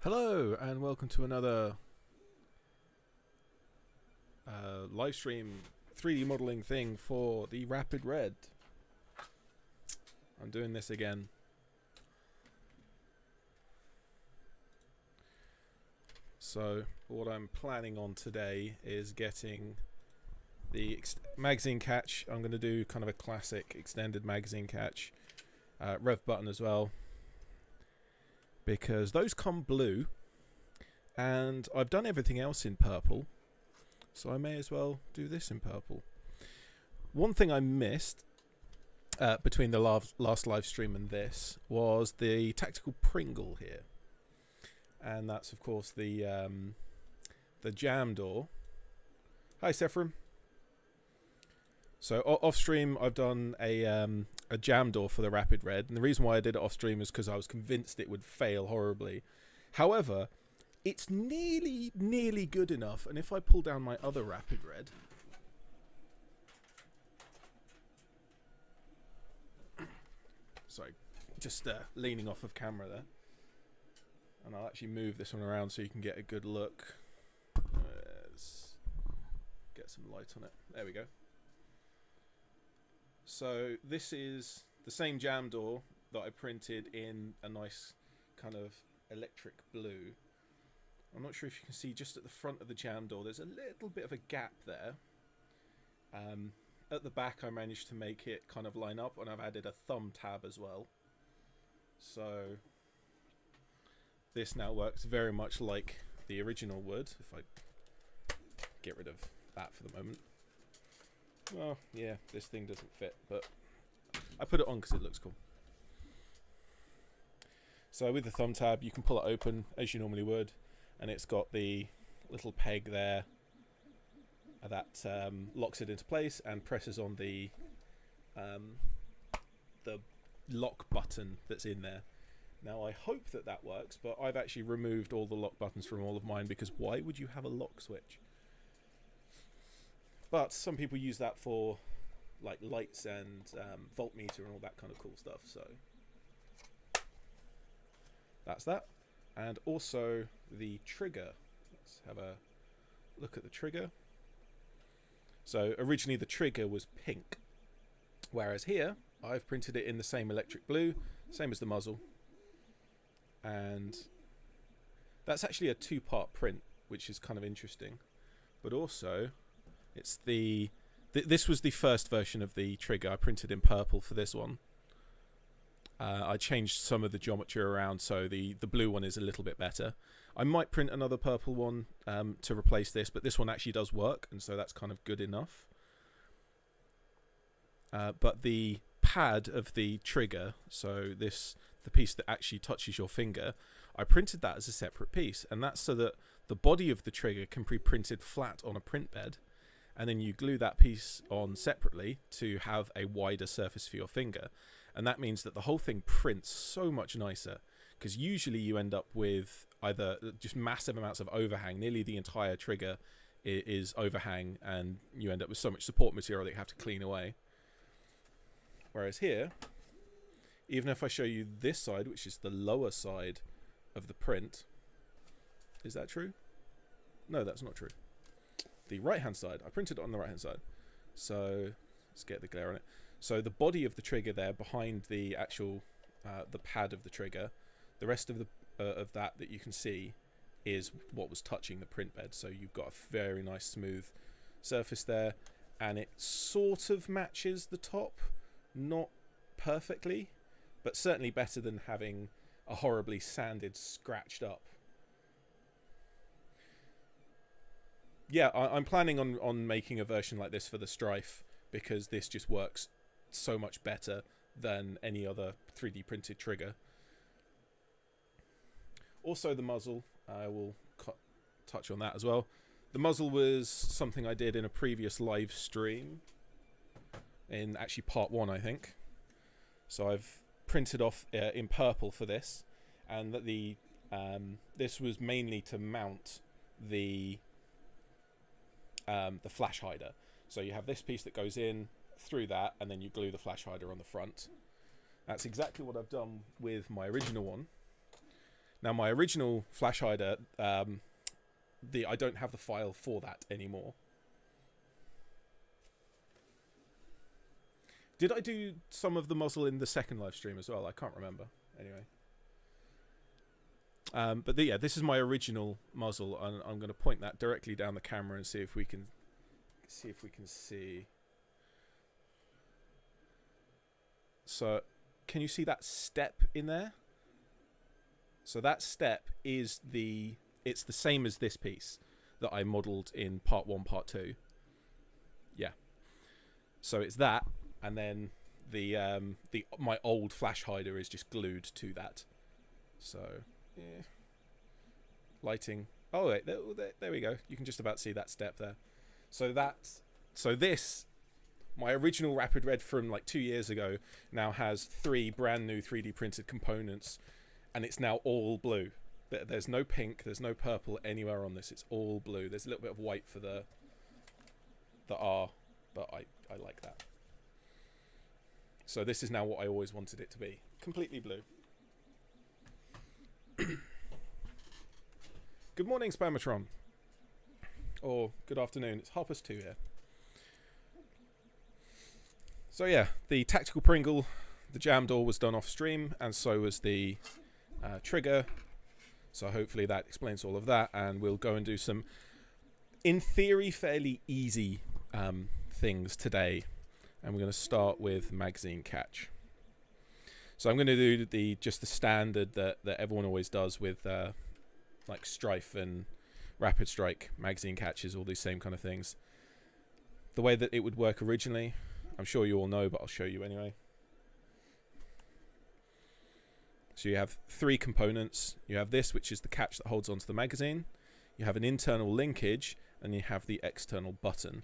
Hello and welcome to another live stream 3D modeling thing for the Rapid Red. I'm doing this again. So what I'm planning on today is getting the magazine catch. I'm going to do kind of a classic extended magazine catch, rev button as well, because those come blue and I've done everything else in purple, so I may as well do this in purple. One thing I missed between the last live stream and this was the tactical Pringle here, and that's of course the jam door. Hi Sephram. So off stream I've done a jam door for the Rapid Red, and the reason why I did it off stream is because I was convinced it would fail horribly. However, it's nearly good enough, and if I pull down my other Rapid Red, sorry, just leaning off of camera there, and I'll actually move this one around so you can get a good look. Let's get some light on it. There we go. So this is the same jam door that I printed in a nice kind of electric blue. I'm not sure if you can see just at the front of the jam door there's a little bit of a gap there. At the back I managed to make it kind of line up, and I've added a thumb tab as well. So this now works very much like the original would, if I get rid of that for the moment. Well, yeah, this thing doesn't fit, but I put it on because it looks cool. So with the thumb tab you can pull it open as you normally would, and it's got the little peg there that locks it into place and presses on the lock button that's in there. Now I hope that that works, but I've actually removed all the lock buttons from all of mine, because why would you have a lock switch? But some people use that for like lights and voltmeter and all that kind of cool stuff. So that's that. And also the trigger. Let's have a look at the trigger. So originally the trigger was pink, whereas here I've printed it in the same electric blue, same as the muzzle. And that's actually a two-part print, which is kind of interesting. But also it's this was the first version of the trigger. I printed in purple for this one. I changed some of the geometry around, so the blue one is a little bit better. I might print another purple one to replace this, but this one actually does work, and so that's kind of good enough. But the pad of the trigger, so the piece that actually touches your finger, I printed that as a separate piece, and that's so that the body of the trigger can be printed flat on a print bed, and then you glue that piece on separately to have a wider surface for your finger. And that means that the whole thing prints so much nicer, because usually you end up with either just massive amounts of overhang. Nearly the entire trigger is overhang, and you end up with so much support material that you have to clean away. Whereas here, even if I show you this side, which is the lower side of the print, is that true? No, that's not true. The right hand side, I printed it on the right hand side. So let's get the glare on it. So the body of the trigger there, behind the actual the pad of the trigger, the rest of that you can see is what was touching the print bed. So you've got a very nice smooth surface there, and it sort of matches the top, not perfectly, but certainly better than having a horribly sanded, scratched up. Yeah, I'm planning on making a version like this for the Strife, because this just works so much better than any other 3D printed trigger. Also the muzzle, I will touch on that as well. The muzzle was something I did in a previous live stream, in actually part 1 I think. So I've printed off in purple for this, and that this was mainly to mount the flash hider. So you have this piece that goes in through that, and then you glue the flash hider on the front. That's exactly what I've done with my original one. Now my original flash hider, I don't have the file for that anymore. Did I do some of the muzzle in the second live stream as well? I can't remember. Anyway. But yeah, this is my original muzzle, and I'm going to point that directly down the camera and see if we can see. So, can you see that step in there? So that step is it's the same as this piece that I modelled in part 1, part 2. Yeah. So it's that, and then my old flash hider is just glued to that. So, yeah. Lighting. Oh wait, there we go. You can just about see that step there. So this, my original Rapid Red from like 2 years ago, now has 3 brand new 3D printed components, and it's now all blue. There's no pink, there's no purple anywhere on this. It's all blue. There's a little bit of white for the R, but I like that. So this is now what I always wanted it to be. Completely blue. Good morning, Spamatron. Or good afternoon. It's 2:30 here. So yeah, the tactical Pringle, the jam door was done off stream, and so was the trigger. So hopefully that explains all of that, and we'll go and do some, in theory, fairly easy things today. And we're going to start with magazine catch. So I'm going to do just the standard that everyone always does with like Strife and Rapid Strike magazine catches, all these same kind of things. The way that it would work originally, I'm sure you all know, but I'll show you anyway. So you have 3 components. You have this, which is the catch that holds onto the magazine. You have an internal linkage, and you have the external button.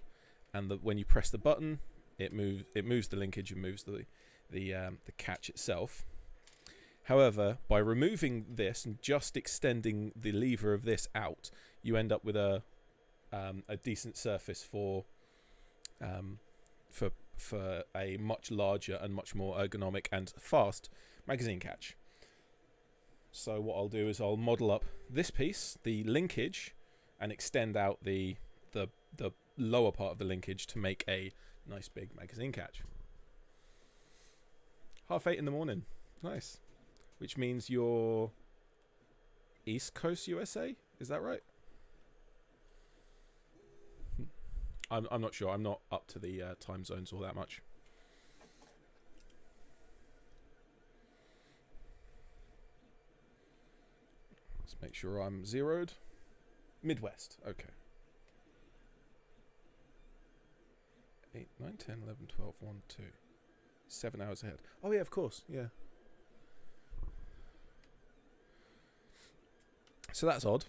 And when you press the button, it moves the linkage and moves the catch itself. However, by removing this and just extending the lever of this out, you end up with a decent surface for a much larger and much more ergonomic and fast magazine catch. So what I'll do is I'll model up this piece, the linkage, and extend out the lower part of the linkage to make a nice big magazine catch. 8:30 in the morning. Nice. Which means you're East Coast USA? Is that right? I'm not sure. I'm not up to the time zones all that much. Let's make sure I'm zeroed. Midwest. Okay. 8, 9, 10, 11, 12, 1, 2. 7 hours ahead. Oh yeah, of course. Yeah. So that's odd.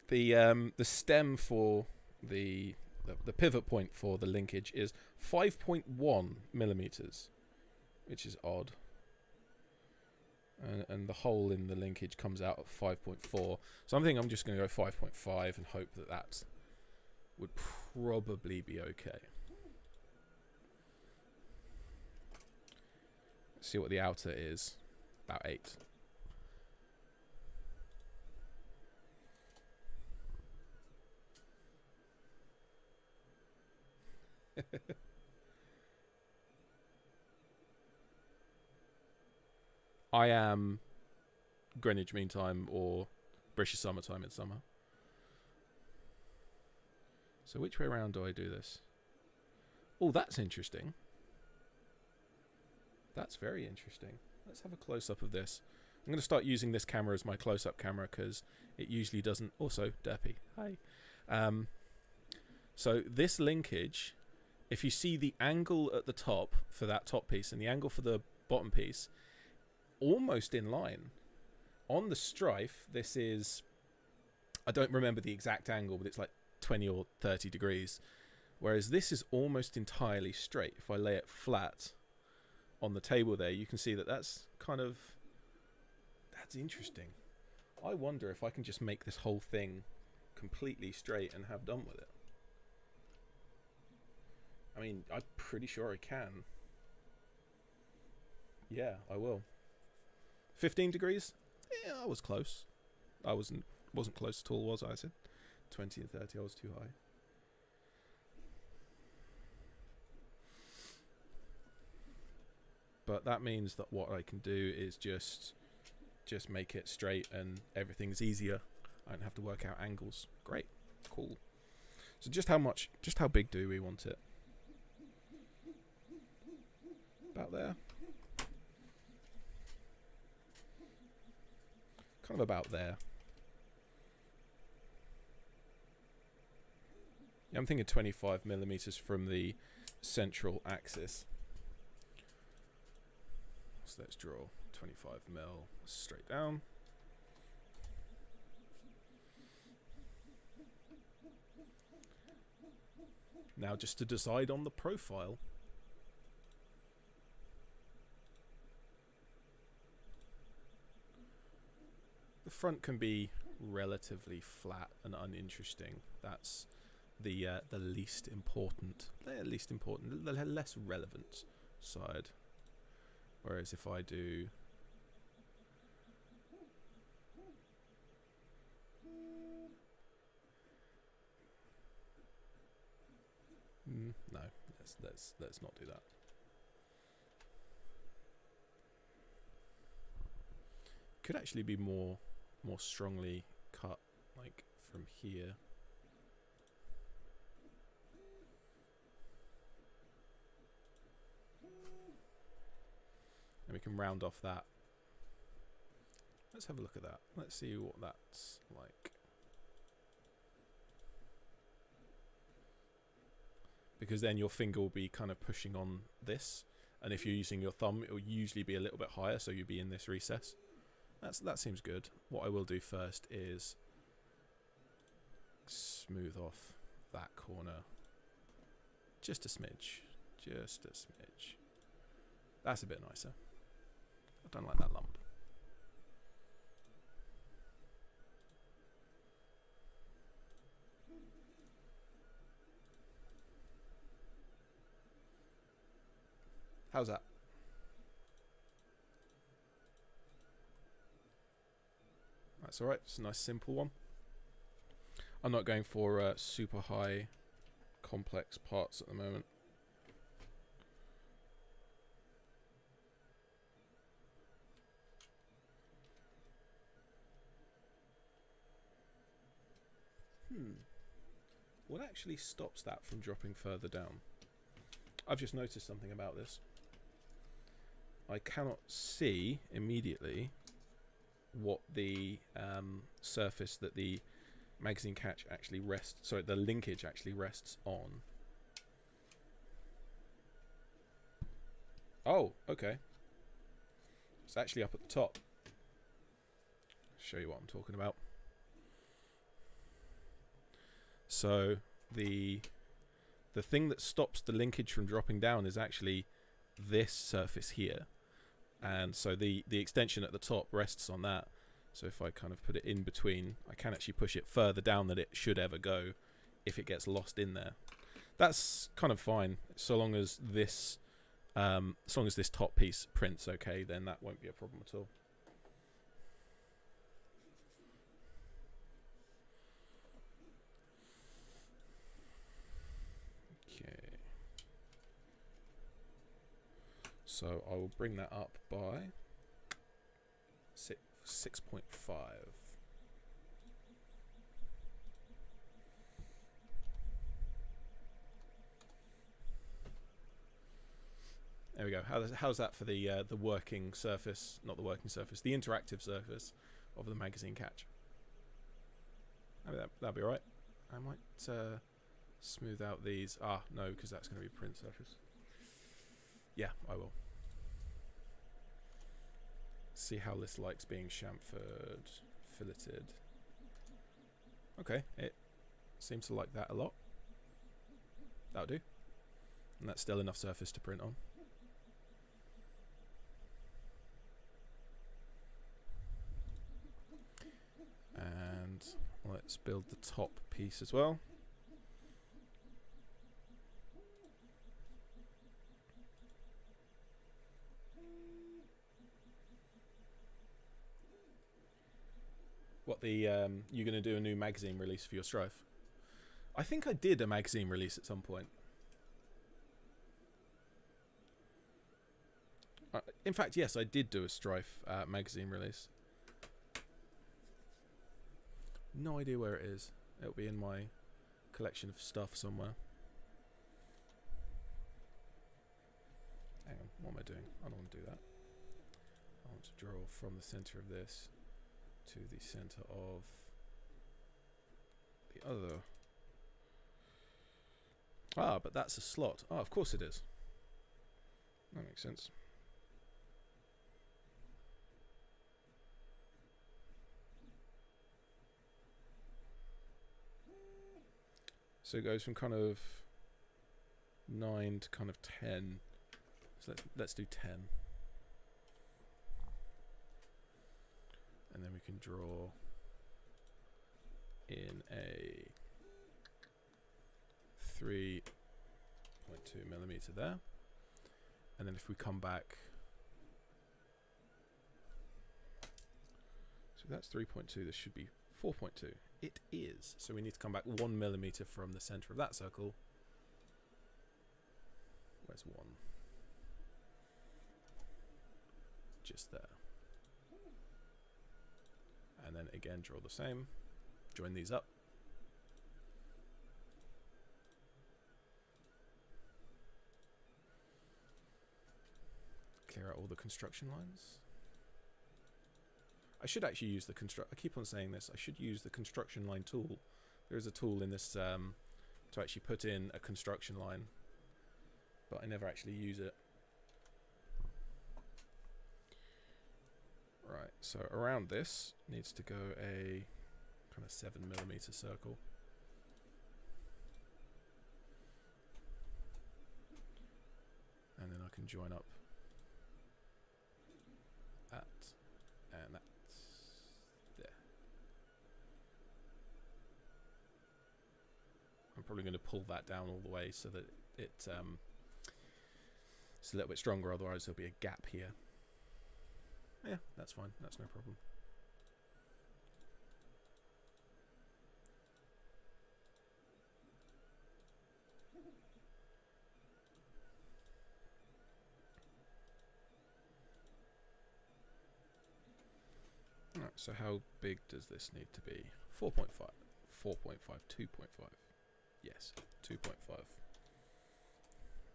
The stem for the pivot point for the linkage is 5.1 millimeters, which is odd. And the hole in the linkage comes out at 5.4. So I'm thinking I'm just going to go 5.5 and hope that that would probably be okay. Let's see what the outer is. About 8. I am Greenwich Mean Time or British Summertime in summer. So which way around do I do this? Oh, that's interesting. That's very interesting. Let's have a close-up of this. I'm going to start using this camera as my close-up camera because it usually doesn't... Also, Derpy. Hi. So this linkage, if you see the angle at the top for that top piece and the angle for the bottom piece, almost in line. On the Strife, this is... I don't remember the exact angle, but it's like 20 or 30 degrees. Whereas this is almost entirely straight. If I lay it flat on the table there, you can see that that's kind of... That's interesting. I wonder if I can just make this whole thing completely straight and have done with it. I mean, I'm pretty sure I can. Yeah, I will. 15 degrees? Yeah, I was close. I wasn't close at all, was I? I said 20 and 30. I was too high. But that means that what I can do is just make it straight and everything's easier. I don't have to work out angles. Great. Cool. So just how big do we want it? About there. Kind of about there. Yeah, I'm thinking 25 millimeters from the central axis. So let's draw 25 mil straight down. Now just to decide on the profile. The front can be relatively flat and uninteresting. That's the least important, the less relevant side. Whereas if I do no, let's not do that. Could actually be more strongly cut, like from here. And we can round off that. Let's have a look at that. Let's see what that's like. Because then your finger will be kind of pushing on this, and if you're using your thumb, it will usually be a little bit higher, so you'll be in this recess. That seems good. What I will do first is smooth off that corner just a smidge. Just a smidge. That's a bit nicer. I don't like that lump. How's that? That's alright, it's a nice simple one. I'm not going for super high complex parts at the moment. What actually stops that from dropping further down? I've just noticed something about this. I cannot see immediately what the surface that the magazine catch actually rests, sorry, the linkage actually rests on. Oh, okay. It's actually up at the top. I'll show you what I'm talking about. So the thing that stops the linkage from dropping down is actually this surface here. And so the extension at the top rests on that. So if I kind of put it in between, I can actually push it further down than it should ever go if it gets lost in there. That's kind of fine, so long as this top piece prints okay, then that won't be a problem at all. Okay. So I will bring that up by 6.5. There we go. How's that for the working surface? Not the working surface, the interactive surface of the magazine catch. Maybe that'll be alright. I might smooth out these. Ah, no, because that's going to be print surface. Yeah, I will. See how this likes being chamfered, filleted. Okay, it seems to like that a lot. That'll do. And that's still enough surface to print on. And let's build the top piece as well. What the you're going to do a new magazine release for your Strife? I think I did a magazine release at some point. In fact, yes, I did do a Strife magazine release. No idea where it is. It'll be in my collection of stuff somewhere. Hang on, what am I doing? I don't want to do that. I want to draw from the center of this to the center of the other. Ah, but that's a slot. Oh, of course it is. That makes sense. So it goes from kind of 9 to kind of 10. So let's do 10. And then we can draw in a 3.2 millimeter there. And then if we come back, so that's 3.2, this should be 4.2. It is. So we need to come back 1 millimeter from the center of that circle. Where's 1? Just there. And then again, draw the same. Join these up. Clear out all the construction lines. I should actually use the I keep on saying this. I should use the construction line tool. There is a tool in this to actually put in a construction line, but I never actually use it. Right, so around this needs to go a kind of 7 millimeter circle. And then I can join up that and that. There. I'm probably going to pull that down all the way so that it's a little bit stronger, otherwise there'll be a gap here. Yeah, that's fine. That's no problem. Alright, so how big does this need to be? 4.5, 4.5, 2.5. Yes, 2.5.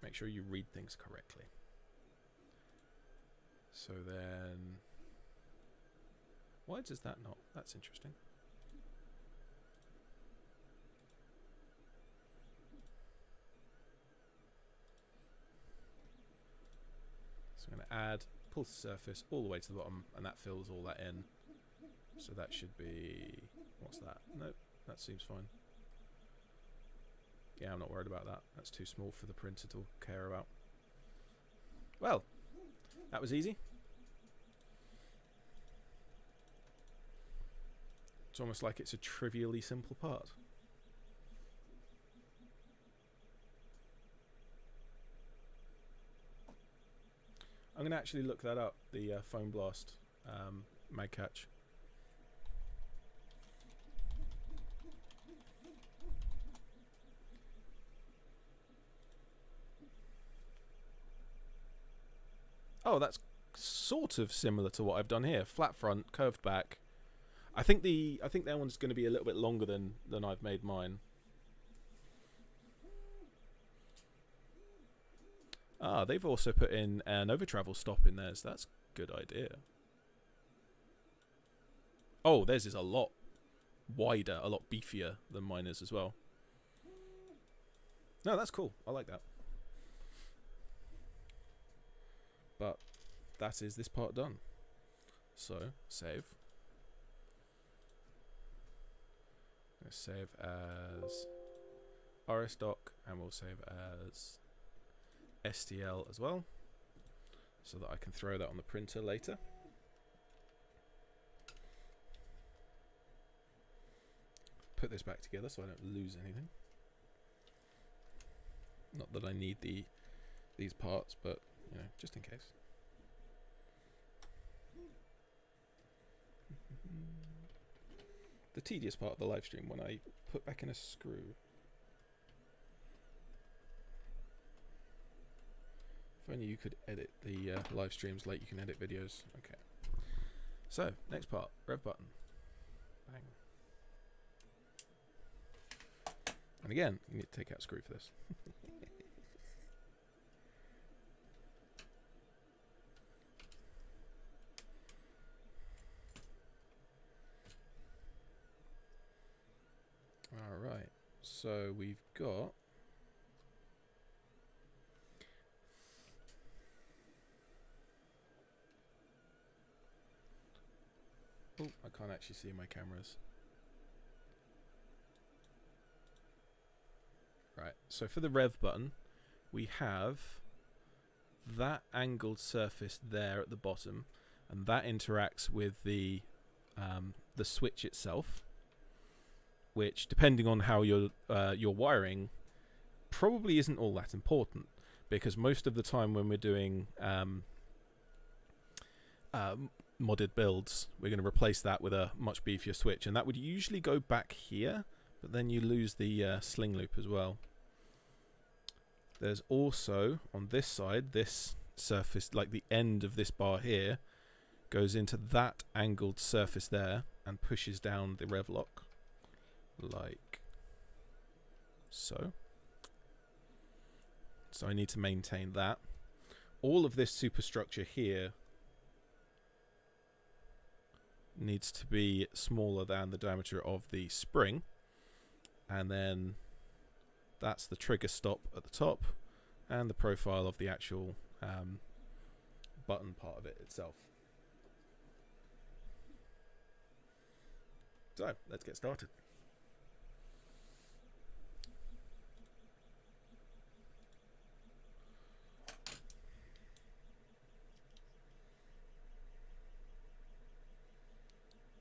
Make sure you read things correctly. So then, why does that not? That's interesting. So I'm going to add, pull the surface all the way to the bottom, and that fills all that in. So that should be, what's that? Nope, that seems fine. Yeah, I'm not worried about that. That's too small for the printer to care about. Well, that was easy. It's almost like it's a trivially simple part. I'm going to actually look that up, the Foam Blast mag catch. Oh, that's sort of similar to what I've done here. Flat front, curved back. I think that one's going to be a little bit longer than I've made mine. Ah, they've also put in an overtravel stop in theirs. That's a good idea. Oh, theirs is a lot wider, a lot beefier than mine is as well. No, that's cool. I like that. But that is this part done. So, save. I'm going to save as RSDoc, and we'll save as STL as well, so that I can throw that on the printer later. Put this back together so I don't lose anything. Not that I need these parts, but you know, just in case. the tedious part of the live stream when I put back in a screw. If only you could edit the live streams like you can edit videos. Okay. So, next part, rev button. Bang. And again, you need to take out a screw for this. Alright, so we've got oh, I can't actually see my cameras. Right, so for the rev button, we have that angled surface there at the bottom, and that interacts with the switch itself, which, depending on how you're wiring, probably isn't all that important, because most of the time when we're doing modded builds, we're going to replace that with a much beefier switch, and that would usually go back here, but then you lose the sling loop as well. There's also, on this side, this surface, like the end of this bar here, goes into that angled surface there and pushes down the rev lock, like so. So I need to maintain that. All of this superstructure here needs to be smaller than the diameter of the spring, and then that's the trigger stop at the top and the profile of the actual button part of it itself. So let's get started.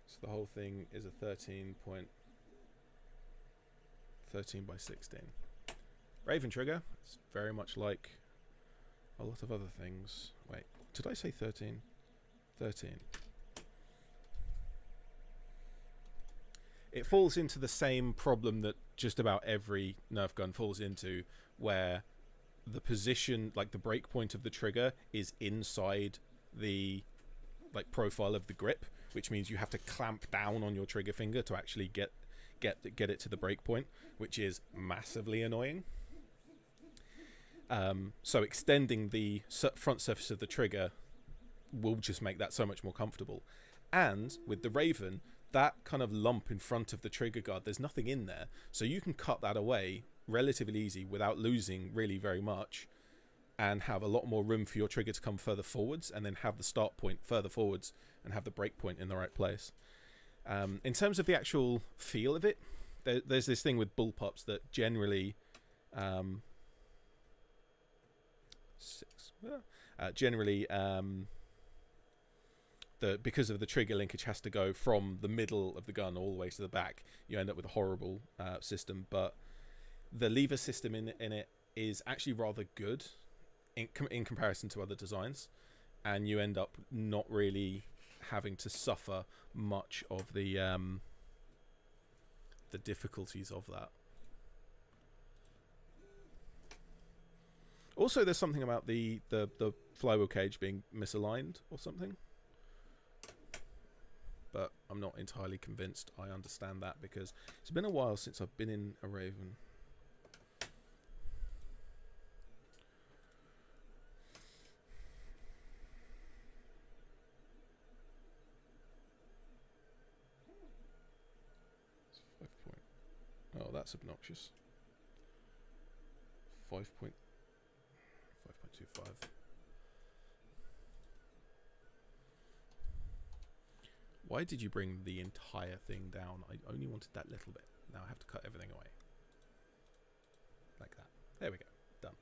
So the whole thing is a 13 by 16. Raven trigger. It's very much like a lot of other things. Wait, did I say 13? 13. It falls into the same problem that just about every Nerf gun falls into, where the position, like the break point of the trigger, is inside the profile of the grip, which means you have to clamp down on your trigger finger to actually get it to the break point, which is massively annoying. So extending the front surface of the trigger will just make that so much more comfortable. And with the Raven, that kind of lump in front of the trigger guard, there's nothing in there, so you can cut that away relatively easy without losing really very much, and have a lot more room for your trigger to come further forwards, and then have the start point further forwards and have the break point in the right place. In terms of the actual feel of it, there's this thing with bullpups that generally because of the trigger linkage has to go from the middle of the gun all the way to the back, you end up with a horrible system. But the lever system in it is actually rather good in comparison to other designs, and you end up not really having to suffer much of the difficulties of that. Also, there's something about the flywheel cage being misaligned or something, but I'm not entirely convinced I understand that, because it's been a while since I've been in a Raven. Oh, that's obnoxious. 5.25. Why did you bring the entire thing down? I only wanted that little bit. Now I have to cut everything away. Like that. There we go. Done.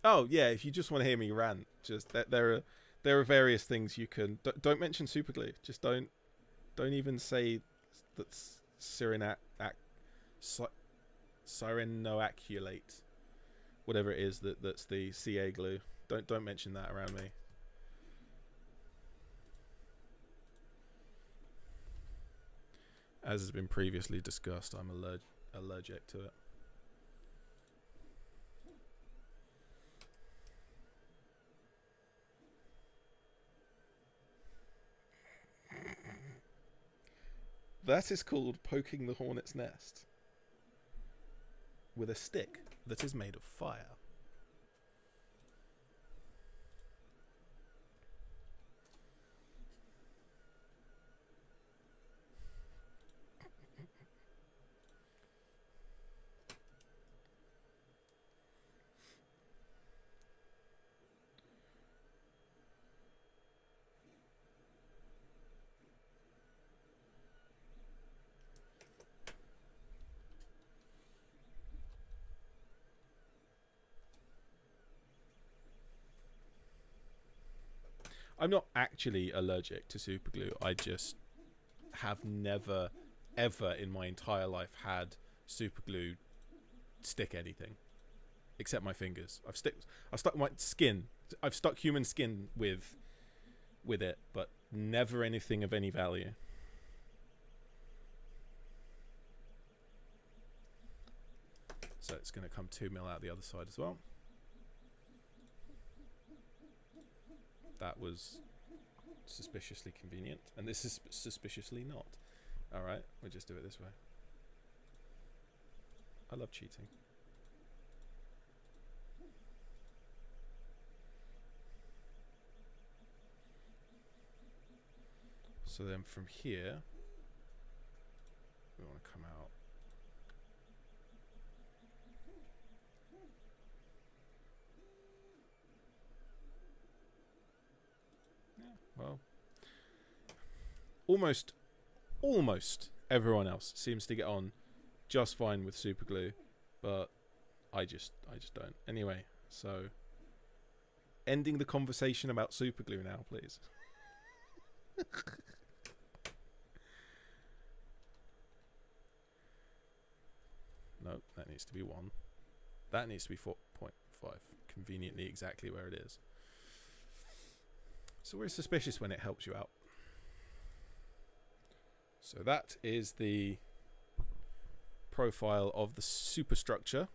Oh, yeah, if you just want to hear me rant, just there are various things you can... Don't mention superglue. Just don't even say that's cyrenoaculate, whatever it is that's the CA glue. Don't mention that around me. As has been previously discussed, I'm allergic to it. That is called poking the hornet's nest with a stick that is made of fire. I'm not actually allergic to super glue. I just have never, ever in my entire life had super glue stick anything, except my fingers. I've stuck my skin. I've stuck human skin with it, but never anything of any value. So it's going to come 2 mil out the other side as well. That was suspiciously convenient, and this is suspiciously not. Alright, we'll just do it this way. I love cheating. So then from here, we want to come out. Well, almost everyone else seems to get on just fine with super glue, but I just don't. Anyway, so ending the conversation about super glue now, please. No, that needs to be 1. That needs to be 4.5. Conveniently exactly where it is. So we're suspicious when it helps you out. So that is the profile of the superstructure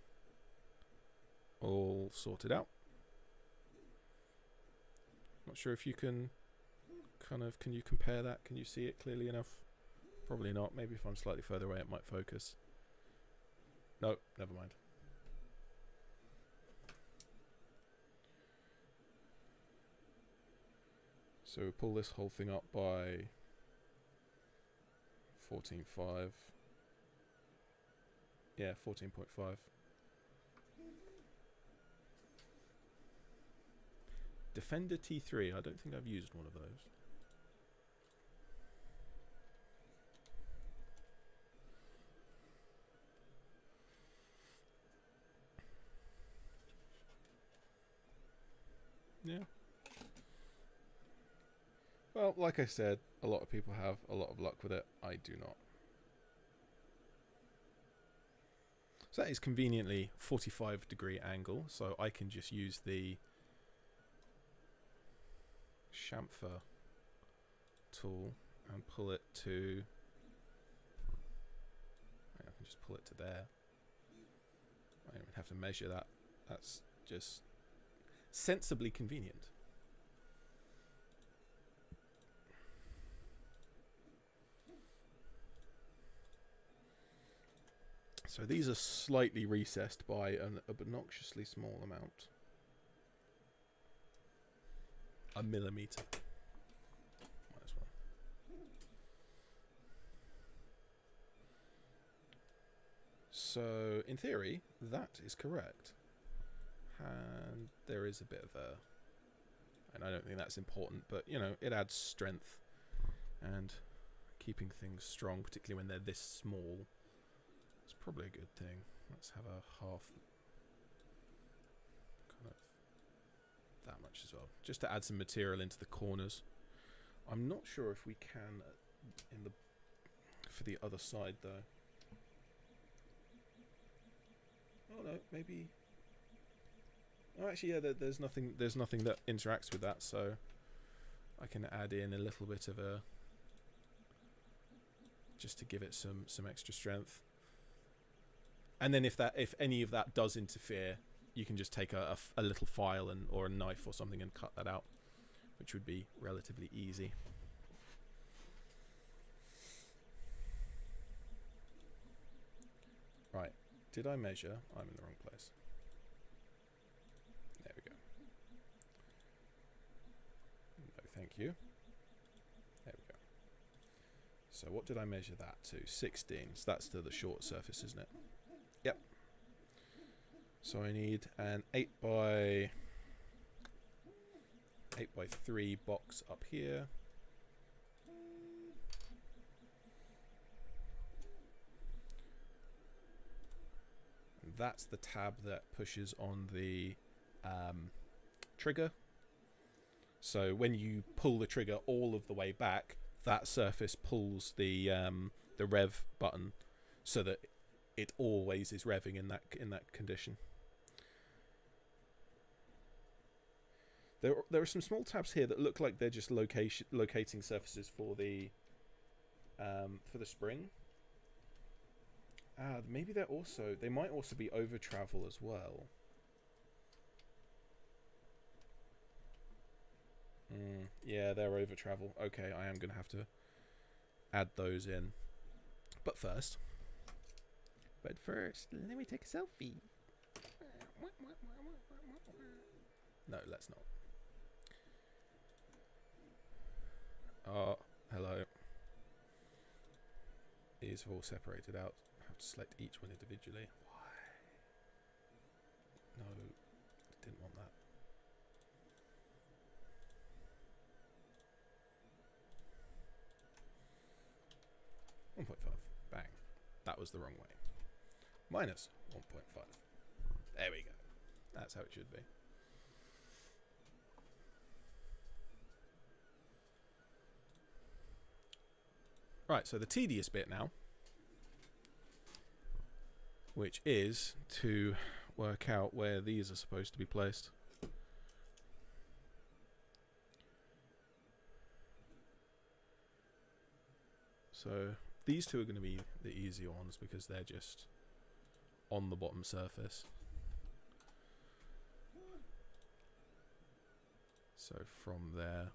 all sorted out. Not sure if you can can you compare that? Can you see it clearly enough? Probably not. Maybe if I'm slightly further away it might focus. No, never mind. So we pull this whole thing up by 14.5. Yeah, 14.5. Defender T3. I don't think I've used one of those. Yeah. Well, like I said, a lot of people have a lot of luck with it. I do not. So that is conveniently 45-degree angle, so I can just use the chamfer tool and pull it to... I can just pull it to there. I don't even have to measure that. That's just sensibly convenient. So these are slightly recessed by an obnoxiously small amount. A millimeter. Might as well. So in theory, that is correct. And there is a bit of a... And I don't think that's important, but you know, it adds strength. And keeping things strong, particularly when they're this small, it's probably a good thing. Let's have a half, kind of that much as well, just to add some material into the corners. I'm not sure if we can in the for the other side though. Oh no, maybe. Oh, actually, yeah. There's nothing that interacts with that, so I can add in a little bit of a just to give it some extra strength. And then if any of that does interfere, you can just take a little file or a knife or something and cut that out, which would be relatively easy. Right, did I measure? I'm in the wrong place. There we go. No, thank you. There we go. So what did I measure that to? 16. So that's to the short surface, isn't it? Yep. So I need an 8 by 3 box up here. And that's the tab that pushes on the trigger. So when you pull the trigger all of the way back, that surface pulls the rev button so that it always is revving in that condition. There are some small tabs here that look like they're just locating surfaces for the spring. Maybe they might also be over travel as well. Yeah, they're over travel. Okay, I am going to have to add those in. But first, let me take a selfie. No, let's not. Oh, hello. These are all separated out. I have to select each one individually. Why? No, didn't want that. .5. Bang. That was the wrong way. Minus 1.5. There we go. That's how it should be. Right, so the tedious bit now, which is to work out where these are supposed to be placed. So these two are going to be the easier ones because they're just on the bottom surface. So from there,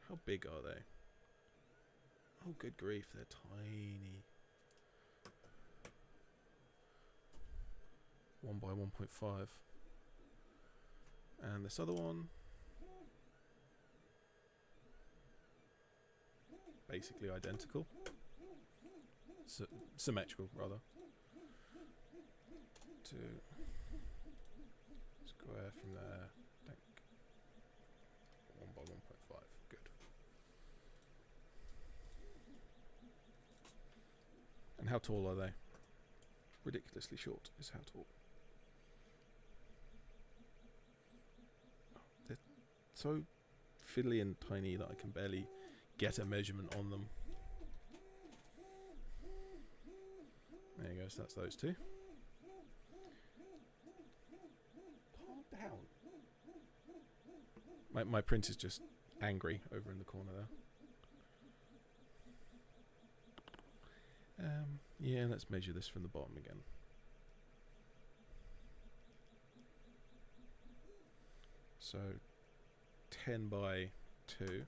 how big are they? Oh, good grief, they're tiny. 1 by 1.5. And this other one, basically identical. Symmetrical, rather. 2 square from there. 1 by 1.5. Good. And how tall are they? Ridiculously short is how tall. They're so fiddly and tiny that I can barely get a measurement on them. There you go, so that's those two. Calm down. My print is just angry over in the corner there. Yeah, let's measure this from the bottom again. So 10 by 2.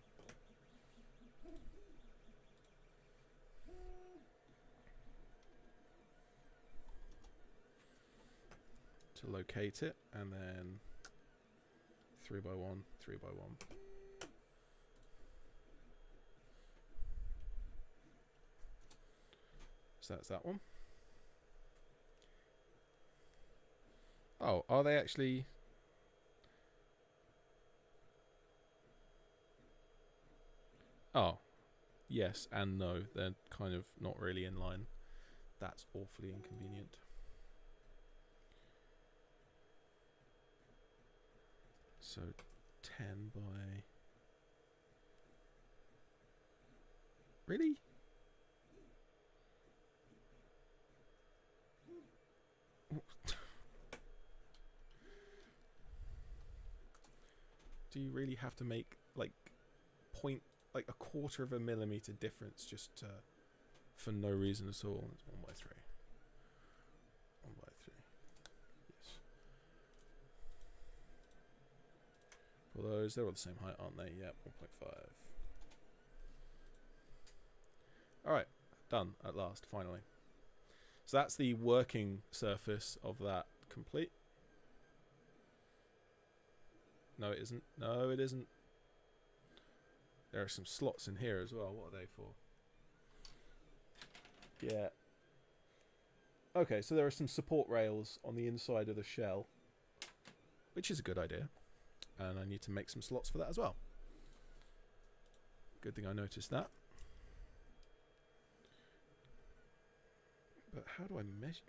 To locate it, and then 3 by 1, 3 by 1. So that's that one. Oh, are they actually? Oh, yes and no. They're kind of not really in line. That's awfully inconvenient. So 10 by... Really? Do you really have to make like a quarter of a millimeter difference just to for no reason at all. It's 1 by 3. 1 by 3. Yes. For those, they're all the same height, aren't they? Yep, 1.5. Alright, done at last, finally. So that's the working surface of that complete. No, it isn't. No, it isn't. There are some slots in here as well. What are they for? Yeah. Okay, so there are some support rails on the inside of the shell, which is a good idea. And I need to make some slots for that as well. Good thing I noticed that. But how do I measure?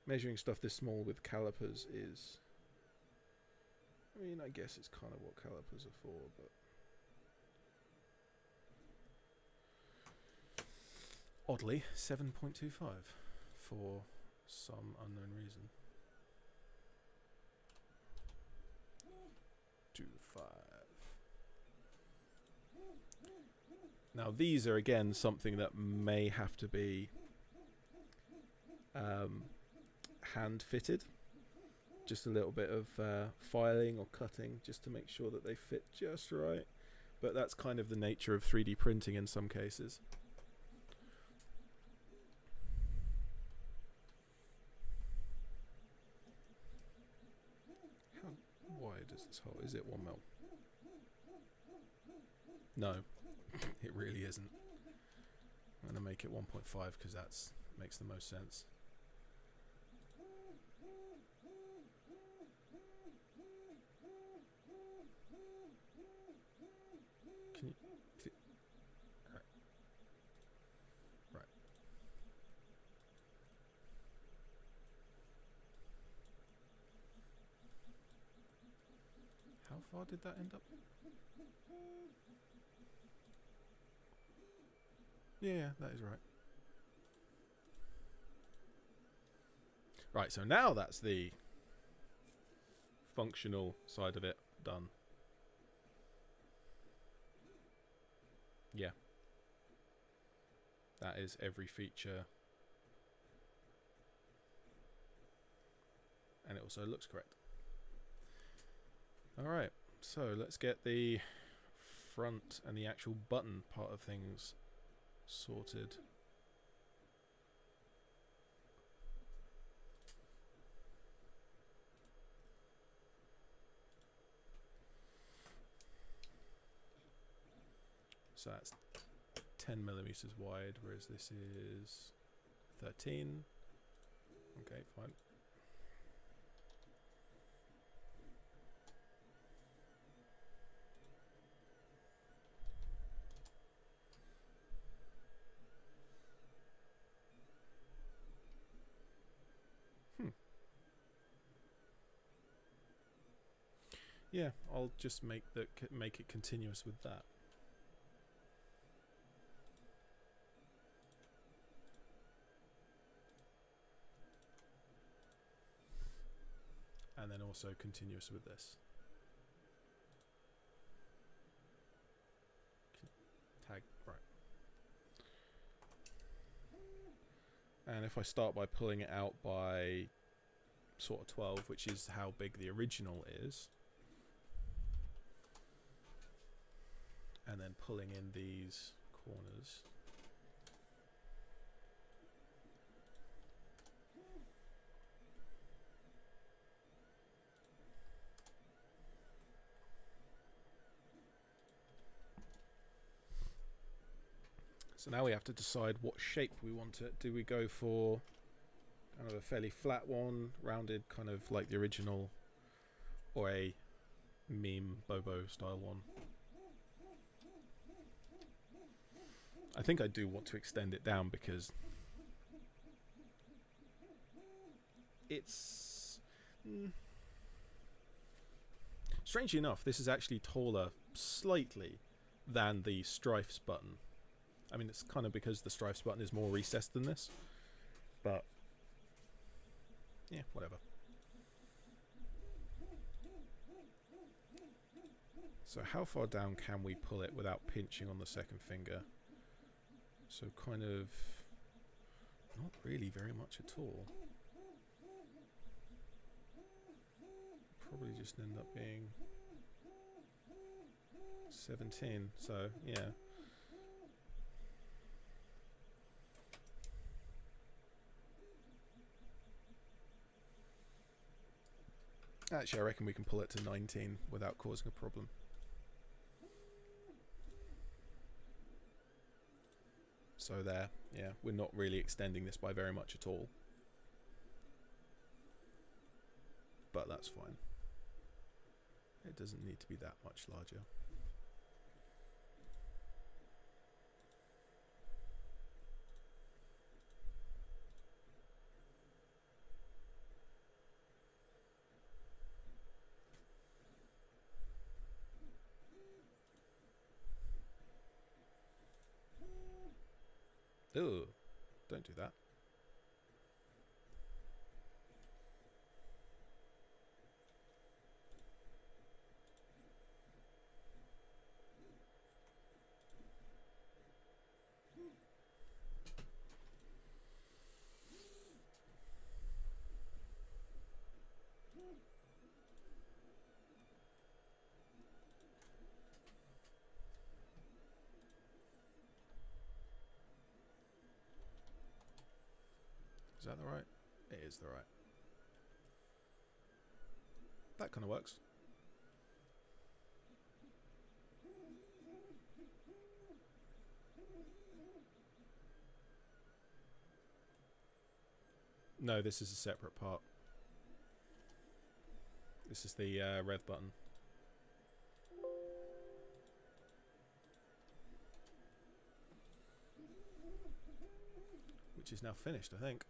Measuring stuff this small with calipers is... I mean, I guess it's kind of what calipers are for, but... Oddly, 7.25 for some unknown reason. 2.5. Now these are again something that may have to be hand fitted. Just a little bit of filing or cutting just to make sure that they fit just right. But that's kind of the nature of 3D printing in some cases. How wide is this hole? Is it 1 mil? No, it really isn't. I'm going to make it 1.5 because that makes the most sense. Can you... Right. How far did that end up? Yeah, that is right. Right, so now that's the functional side of it done. Yeah. That is every feature. And it also looks correct. Alright, so let's get the front and the actual button part of things sorted. So that's 10 millimeters wide, whereas this is 13. Okay, fine. Yeah, I'll just make it continuous with that. And then also continuous with this. Tag, right. And if I start by pulling it out by sort of 12, which is how big the original is, and then pulling in these corners, so now we have to decide what shape we want it. Do we go for kind of a fairly flat one, rounded, kind of like the original, or a meme Bobo style one? I think I do want to extend it down because it's... strangely enough, this is actually taller slightly than the strifes button. I mean, it's kind of because the strifes button is more recessed than this, but yeah, whatever. So how far down can we pull it without pinching on the second finger? So kind of not really very much at all. Probably just end up being 17, so yeah. Actually, I reckon we can pull it to 19 without causing a problem. So there, yeah, we're not really extending this by very much at all. But that's fine. It doesn't need to be that much larger. Ooh, don't do that. Is that the right? It is the right. That kind of works. No, this is a separate part. This is the rev button. Which is now finished, I think.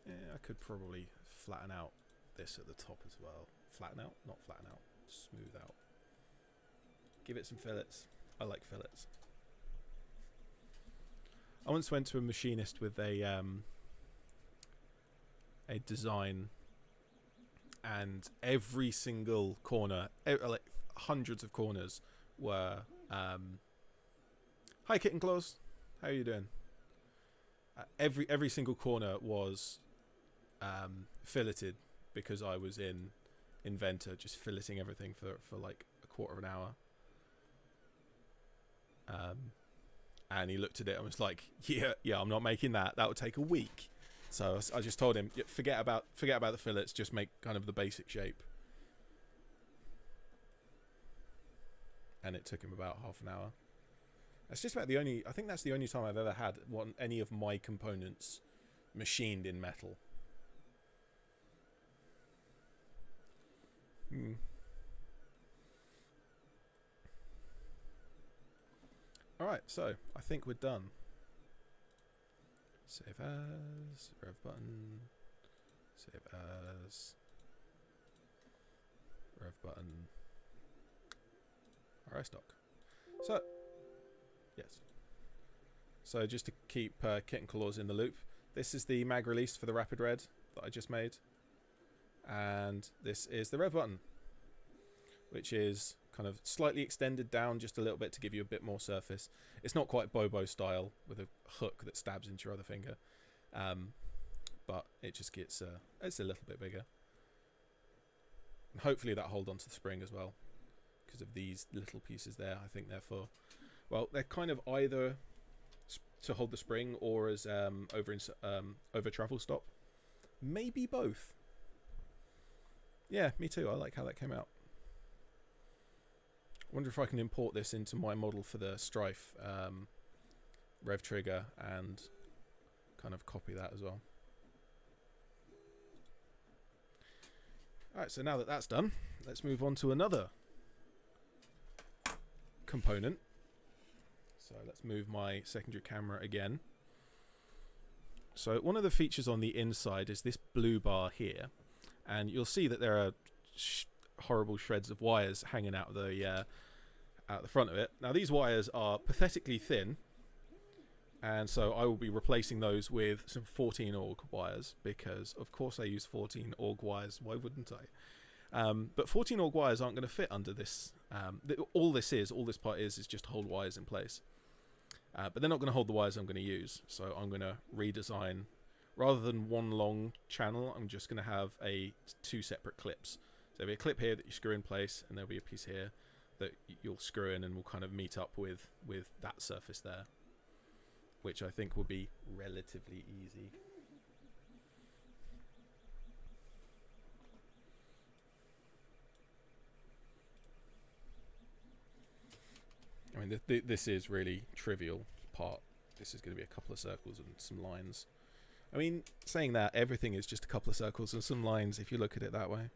Yeah, I could probably flatten out this at the top as well. Flatten out? Not flatten out. Smooth out. Give it some fillets. I like fillets. I once went to a machinist with a design, and every single corner, like hundreds of corners, were hi Kitten Claus, how are you doing? Every single corner was filleted, because I was in Inventor just filleting everything for like a quarter of an hour. And he looked at it and was like, yeah, I'm not making that. That would take a week. So I just told him, forget about the fillets, just make kind of the basic shape. And it took him about half an hour. That's just about I think that's the only time I've ever had any of my components machined in metal. Alright, so I think we're done. Save as, rev button, save as, rev button, stock. So, yes. So just to keep Kitten Claus in the loop, this is the mag release for the Rapid Red that I just made. And this is the rev button, which is kind of slightly extended down just a little bit to give you a bit more surface. It's not quite Bobo style with a hook that stabs into your other finger, but it just gets it's a little bit bigger. And hopefully that hold onto the spring as well, because of these little pieces there. I think well, they're kind of either to hold the spring or as over travel stop, maybe both. Yeah, me too. I like how that came out. Wonder if I can import this into my model for the Strife rev trigger and kind of copy that as well. Alright, so now that that's done, let's move on to another component. So let's move my secondary camera again. So one of the features on the inside is this blue bar here, and you'll see that there are horrible shreds of wires hanging out the front of it. Now these wires are pathetically thin, and so I will be replacing those with some 14 AUG wires, because of course I use 14 AUG wires, why wouldn't I? But 14 AUG wires aren't going to fit under this. All this part is just to hold wires in place. But they're not going to hold the wires I'm going to use. So I'm going to redesign. Rather than one long channel, I'm just going to have two separate clips. So there'll be a clip here that you screw in place, and there'll be a piece here that you'll screw in and will kind of meet up with that surface there, which I think will be relatively easy. I mean, this is really trivial part. This is going to be a couple of circles and some lines. I mean, saying that, everything is just a couple of circles and some lines if you look at it that way.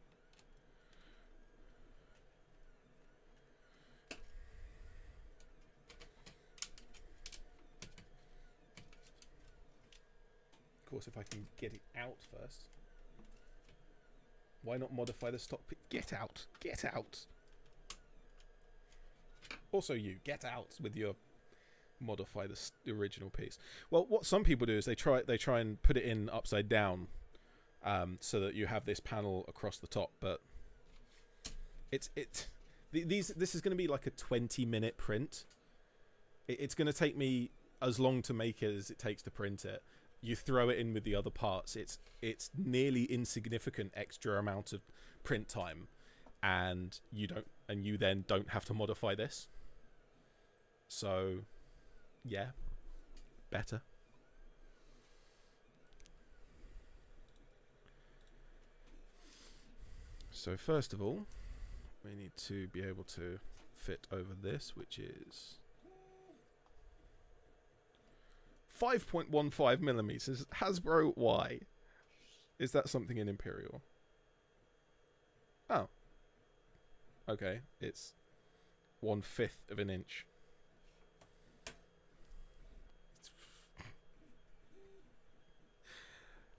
Of course, if I can get it out first. Why not modify the stock? Get out! Get out! Also you, get out with your modify the original piece. Well, what some people do is they try and put it in upside down, so that you have this panel across the top. But this is going to be like a 20-minute print. It's going to take me as long to make it as it takes to print it. You throw it in with the other parts. It's nearly insignificant extra amount of print time, and you then don't have to modify this. So, yeah, better. So first of all, we need to be able to fit over this, which is 5.15 millimeters. Hasbro, why? Is that something in Imperial? Oh. Okay, it's 1/5 of an inch.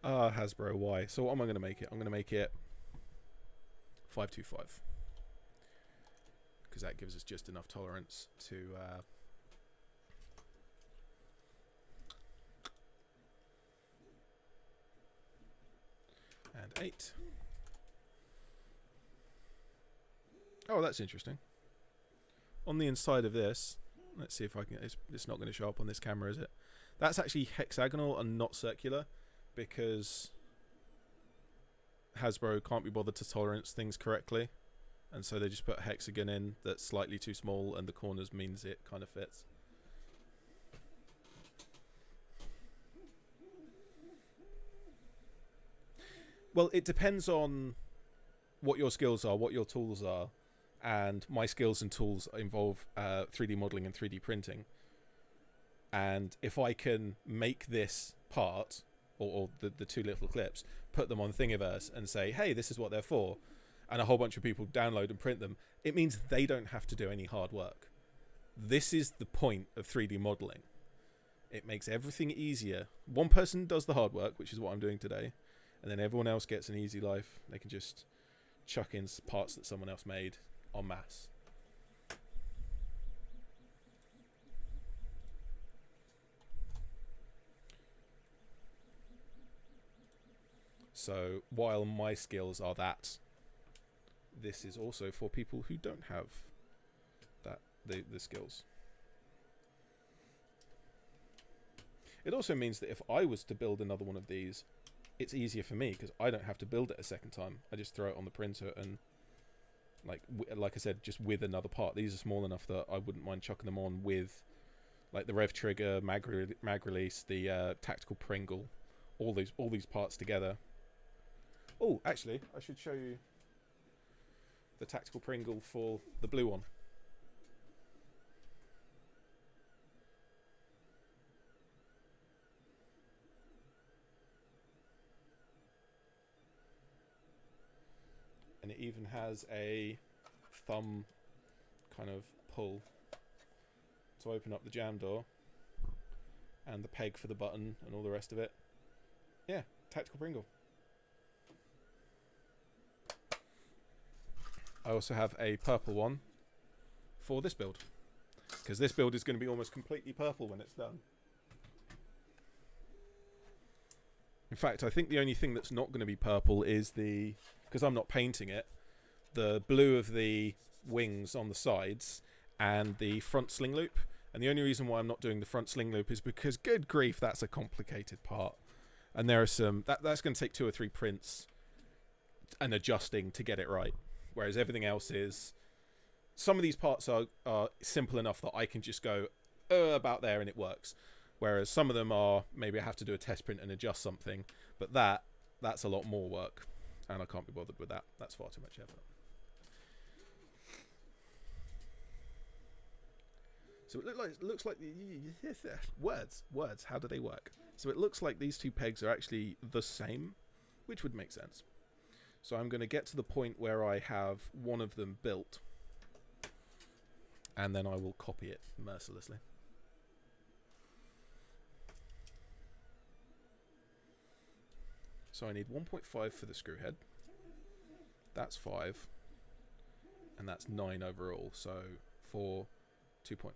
Hasbro, why? So what am I going to make it? I'm going to make it 525. Because that gives us just enough tolerance to... and 8. Oh, that's interesting. On the inside of this, let's see if I can... It's not going to show up on this camera, is it? That's actually hexagonal and not circular, because Hasbro can't be bothered to tolerance things correctly, and so they just put a hexagon in that's slightly too small, and the corners means it kind of fits. Well, it depends on what your skills are, what your tools are, and my skills and tools involve 3D modeling and 3D printing. And if I can make this part, or the two little clips, put them on Thingiverse and say, hey, this is what they're for, and a whole bunch of people download and print them, it means they don't have to do any hard work. This is the point of 3D modeling. It makes everything easier. One person does the hard work, which is what I'm doing today, and then everyone else gets an easy life. They can just chuck in parts that someone else made en masse. So while my skills are that, this is also for people who don't have that the skills. It also means that if I was to build another one of these, it's easier for me because I don't have to build it a second time. I just throw it on the printer and, like I said, just with another part. These are small enough that I wouldn't mind chucking them on with, like, the rev trigger, mag release, the tactical Pringle, all these parts together. Oh, actually, I should show you the tactical Pringle for the blue one. And it even has a thumb kind of pull to open up the jam door, and the peg for the button and all the rest of it. Yeah, tactical Pringle. I also have a purple one for this build, because this build is going to be almost completely purple when it's done. In fact, I think the only thing that's not going to be purple is because I'm not painting it, the blue of the wings on the sides and the front sling loop. And the only reason why I'm not doing the front sling loop is because, good grief, that's a complicated part. And there are some... That's going to take 2 or 3 prints and adjusting to get it right. Whereas everything else is... Some of these parts are simple enough that I can just go about there and it works. Whereas some of them are... Maybe I have to do a test print and adjust something. But that's a lot more work. And I can't be bothered with that. That's far too much effort. So it looks like words. How do they work? So it looks like these 2 pegs are actually the same, which would make sense. So I'm going to get to the point where I have one of them built, and then I will copy it mercilessly. So I need 1.5 for the screw head. That's 5, and that's 9 overall. So for 2.5.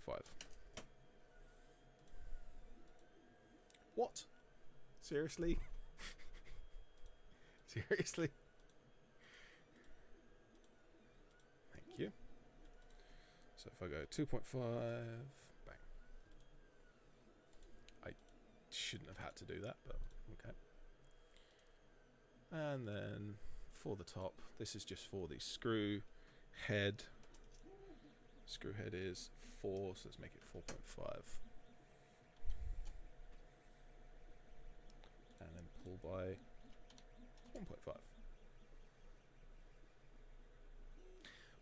What? Seriously? Seriously? Thank you. So if I go 2.5, bang. I shouldn't have had to do that, but okay. And then for the top, this is just for the screw head. Screw head is 4, so let's make it 4.5. And then pull by 1.5.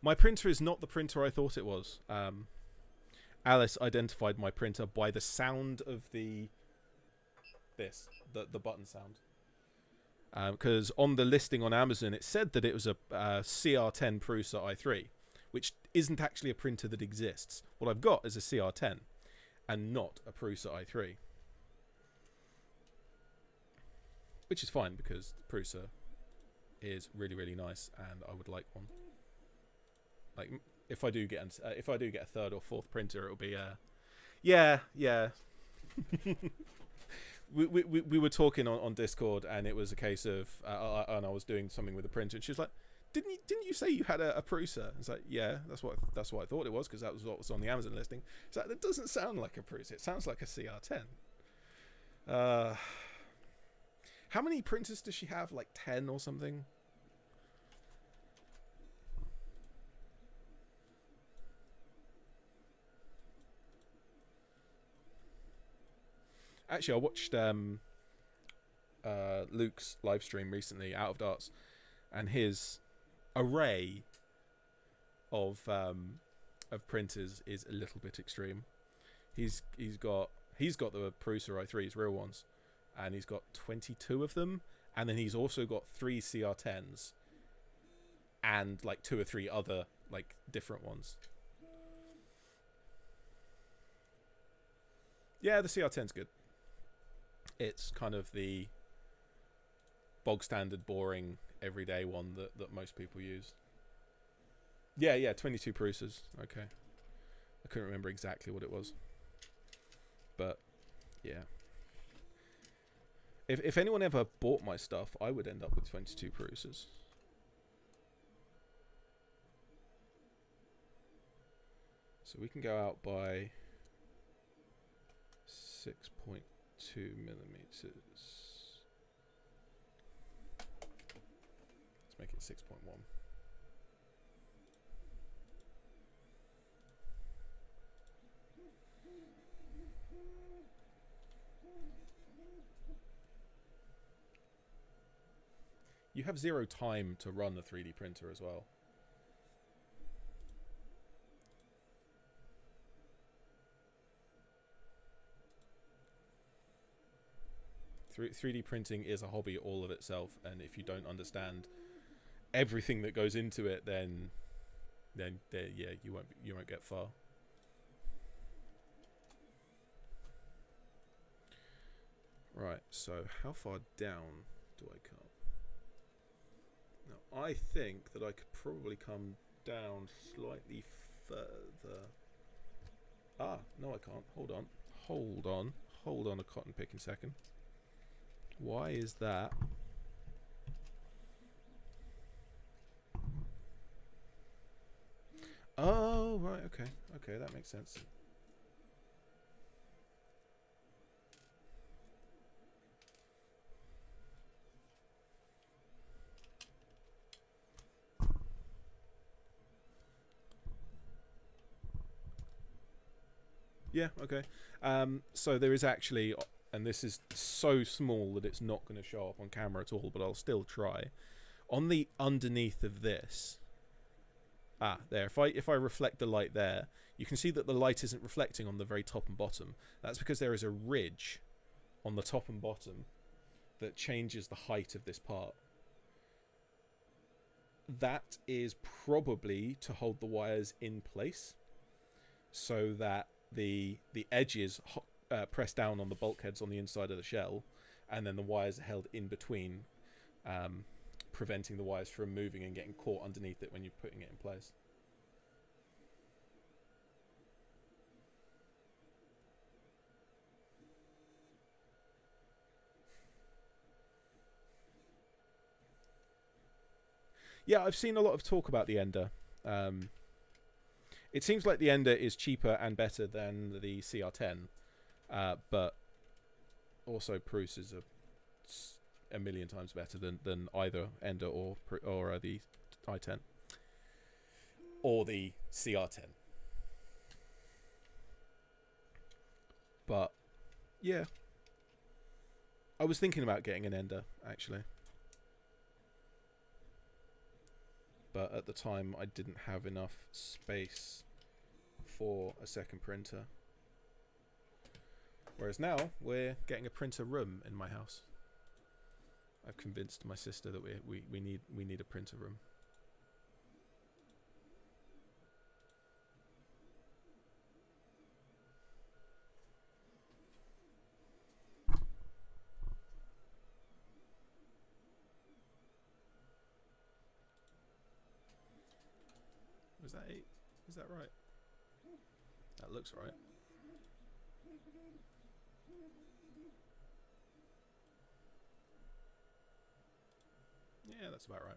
My printer is not the printer I thought it was. Alice identified my printer by the sound of the button sound. Because on the listing on Amazon, it said that it was a CR10 Prusa i3, which isn't actually a printer that exists. What I've got is a CR10 and not a Prusa i3. Which is fine because Prusa is really, really nice and I would like one. Like if I do get a 3rd or 4th printer, it'll be yeah. we were talking on Discord and it was a case of and I was doing something with the printer and she was like, Didn't you say you had a Prusa? It's like, yeah, that's what I thought it was because that was what was on the Amazon listing. It's like, that doesn't sound like a Prusa. It sounds like a CR10. How many printers does she have? Like 10 or something? Actually, I watched Luke's live stream recently, Out of Darts, and his array of printers is a little bit extreme. He's got the Prusa i3s, real ones, and he's got 22 of them, and then he's also got 3 CR10s and like 2 or 3 other like different ones. Yeah, the CR10's good. It's kind of the bog standard, boring, everyday one that most people use. Yeah, 22 Prusas. Okay. I couldn't remember exactly what it was. But, yeah. If anyone ever bought my stuff, I would end up with 22 Prusas. So we can go out by 6.2 millimeters. Let's make it 6.1. You have 0 time to run a 3D printer as well. Three D printing is a hobby all of itself, and if you don't understand everything that goes into it, then yeah, you won't get far. Right, so how far down do I come? Now, I think that I could probably come down slightly further. Ah, no I can't. Hold on a cotton picking second. Why is that? right, okay. Okay, that makes sense. Yeah, okay. So there is actually, and this is so small that it's not going to show up on camera at all, but I'll still try. On the underneath of this, there. If I reflect the light there, you can see that the light isn't reflecting on the very top and bottom. That's because there is a ridge on the top and bottom that changes the height of this part. That is probably to hold the wires in place, so that the edges press down on the bulkheads on the inside of the shell, and then the wires are held in between, preventing the wires from moving and getting caught underneath it when you're putting it in place. Yeah, I've seen a lot of talk about the Ender. It seems like the Ender is cheaper and better than the CR10, but also Prusa is a million times better than either Ender or the i10 or the CR10. But yeah, I was thinking about getting an Ender actually, but at the time I didn't have enough space for a second printer. Whereas now we're getting a printer room in my house. I've convinced my sister that we need a printer room. Was that 8? Is that right? That looks right. Yeah, that's about right.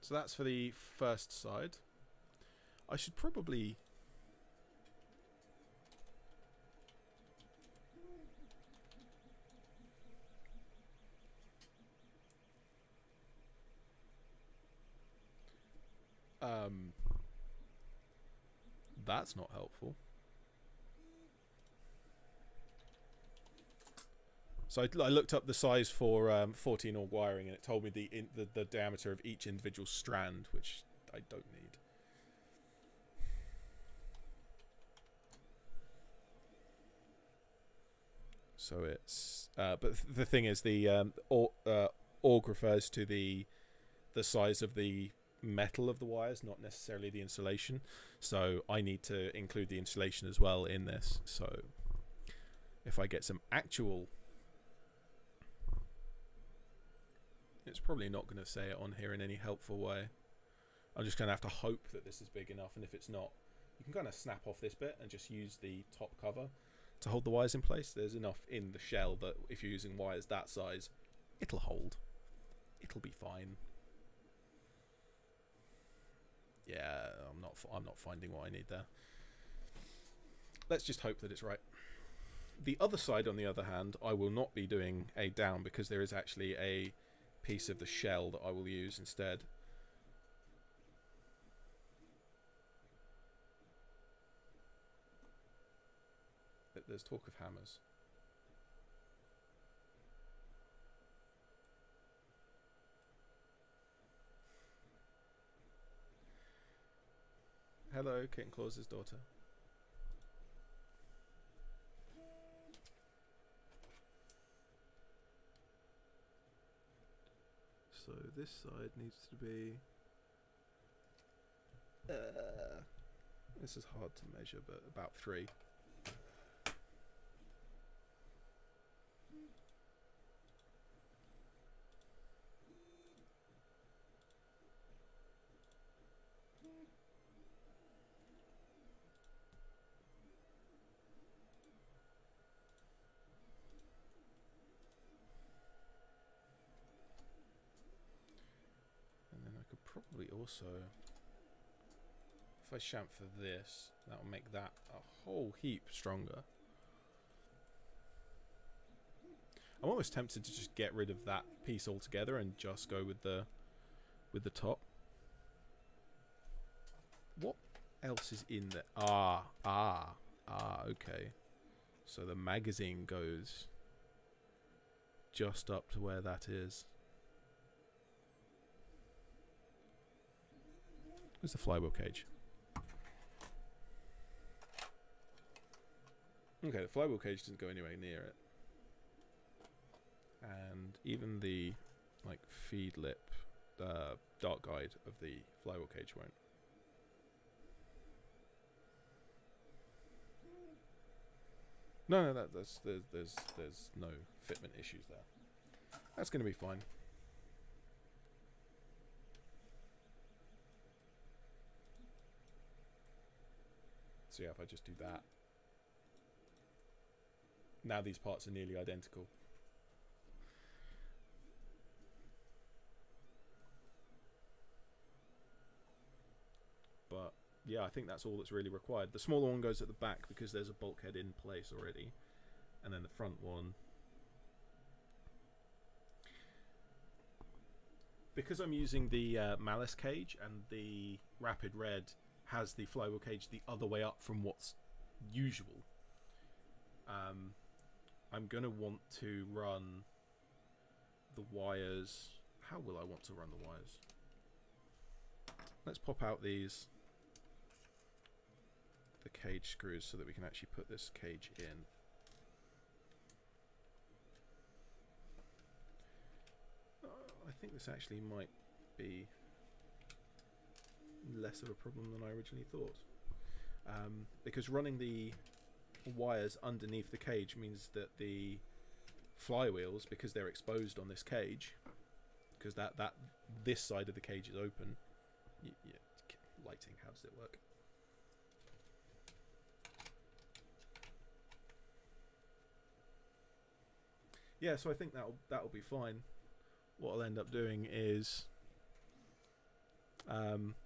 So that's for the first side. I should probably... that's not helpful. So I looked up the size for 14 AUG wiring, and it told me the diameter of each individual strand, which I don't need. So it's but the thing is, the AUG refers to the size of the metal of the wires, not necessarily the insulation. So I need to include the insulation as well in this. So if I get some actual... It's probably not going to say it on here in any helpful way. I'm just going to have to hope that this is big enough, and if it's not, you can kind of snap off this bit and just use the top cover to hold the wires in place. There's enough in the shell that if you're using wires that size, it'll hold. It'll be fine. Yeah, I'm not finding what I need there. Let's just hope that it's right. The other side, on the other hand, I will not be doing a down, because there is actually a piece of the shell that I will use instead. There's talk of hammers. Hello, Kitten Claus's daughter. So this side needs to be... this is hard to measure, but about 3. probably also, if I chamfer this, that will make that a whole heap stronger. I'm almost tempted to just get rid of that piece altogether and just go with the top. What else is in there? Okay. So the magazine goes just up to where that is. Where's the flywheel cage? Okay, the flywheel cage doesn't go anywhere near it. And even the like feed lip dart guide of the flywheel cage won't. No, there's no fitment issues there. That's going to be fine. So yeah, if I just do that, now these parts are nearly identical. But yeah, I think that's all that's really required. The smaller one goes at the back because there's a bulkhead in place already, and then the front one, because I'm using the malice cage, and the rapid red has the flywheel cage the other way up from what's usual. I'm gonna want to run the wires. How will I want to run the wires? Let's pop out the cage screws so that we can actually put this cage in. I think this actually might be less of a problem than I originally thought, because running the wires underneath the cage means that the flywheels, because they're exposed on this cage, because this side of the cage is open. Lighting, how does it work? Yeah, so I think that'll be fine. What I'll end up doing is,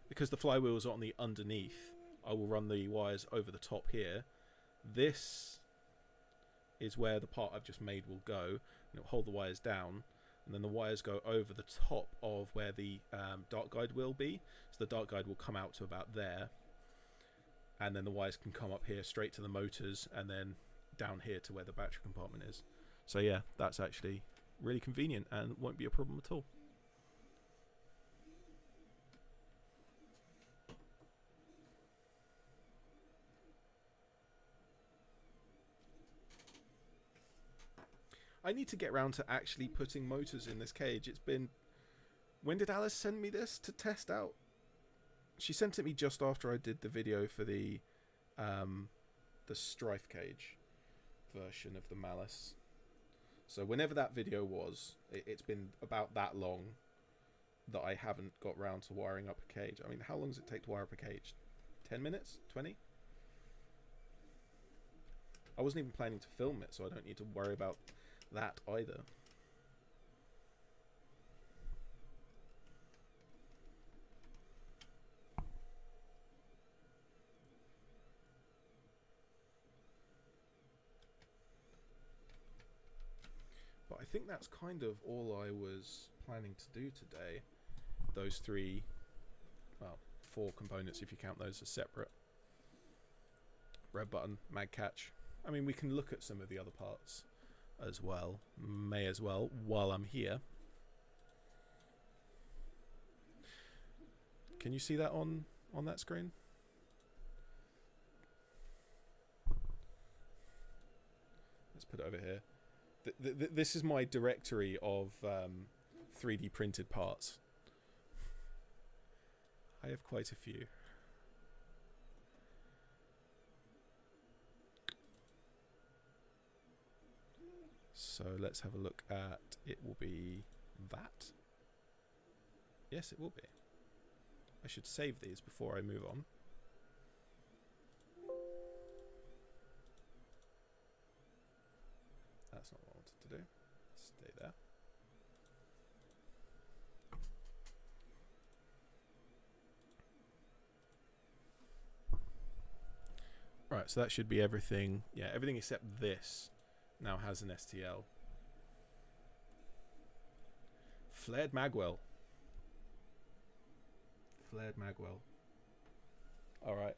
because the flywheels are on the underneath, I will run the wires over the top here. This is where the part I've just made will go, and it'll hold the wires down, and then the wires go over the top of where the dart guide will be. So the dart guide will come out to about there, and then the wires can come up here straight to the motors, and then down here to where the battery compartment is. So yeah, that's actually really convenient and won't be a problem at all. I need to get around to actually putting motors in this cage. It's been... When did Alice send me this to test out? She sent it me just after I did the video for the Strife cage version of the Malice. So whenever that video was, it's been about that long that I haven't got round to wiring up a cage. I mean, how long does it take to wire up a cage? 10 minutes? 20? I wasn't even planning to film it, so I don't need to worry about that either. But I think that's kind of all I was planning to do today. Those three, well, 4 components if you count those as separate. Red button, mag catch. I mean, we can look at some of the other parts as well. May as well while I'm here. Can you see that on that screen? Let's put it over here. This is my directory of 3D printed parts. I have quite a few. So let's have a look at, it will be that. Yes, it will be. I should save these before I move on. That's not what I wanted to do. Stay there. Right, so that should be everything. Yeah, everything except this now has an STL. Flared magwell. Flared magwell. Alright.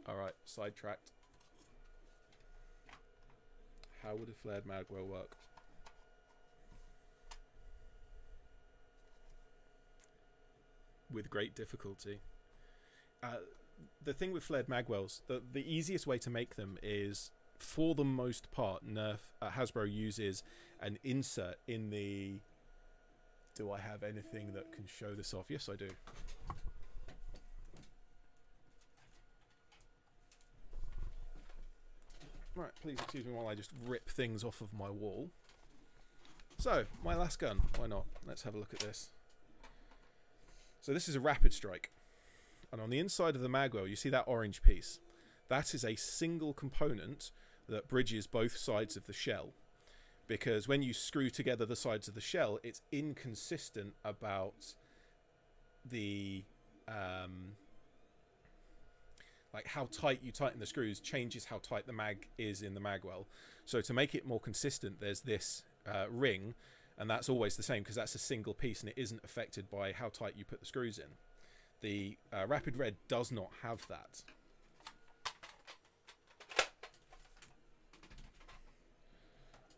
Alright, sidetracked. How would a flared magwell work? With great difficulty. The thing with flared magwells, the easiest way to make them is, for the most part, Hasbro uses an insert in the... Do I have anything that can show this off? Yes, I do. Right, please excuse me while I just rip things off of my wall. So, my last gun. Why not? Let's have a look at this. So this is a rapid strike. And on the inside of the magwell, you see that orange piece. That is a single component that bridges both sides of the shell. Because when you screw together the sides of the shell, it's inconsistent about the... like how tight you tighten the screws changes how tight the mag is in the magwell. So to make it more consistent, there's this ring, and that's always the same because that's a single piece and it isn't affected by how tight you put the screws in. The Rapid Red does not have that.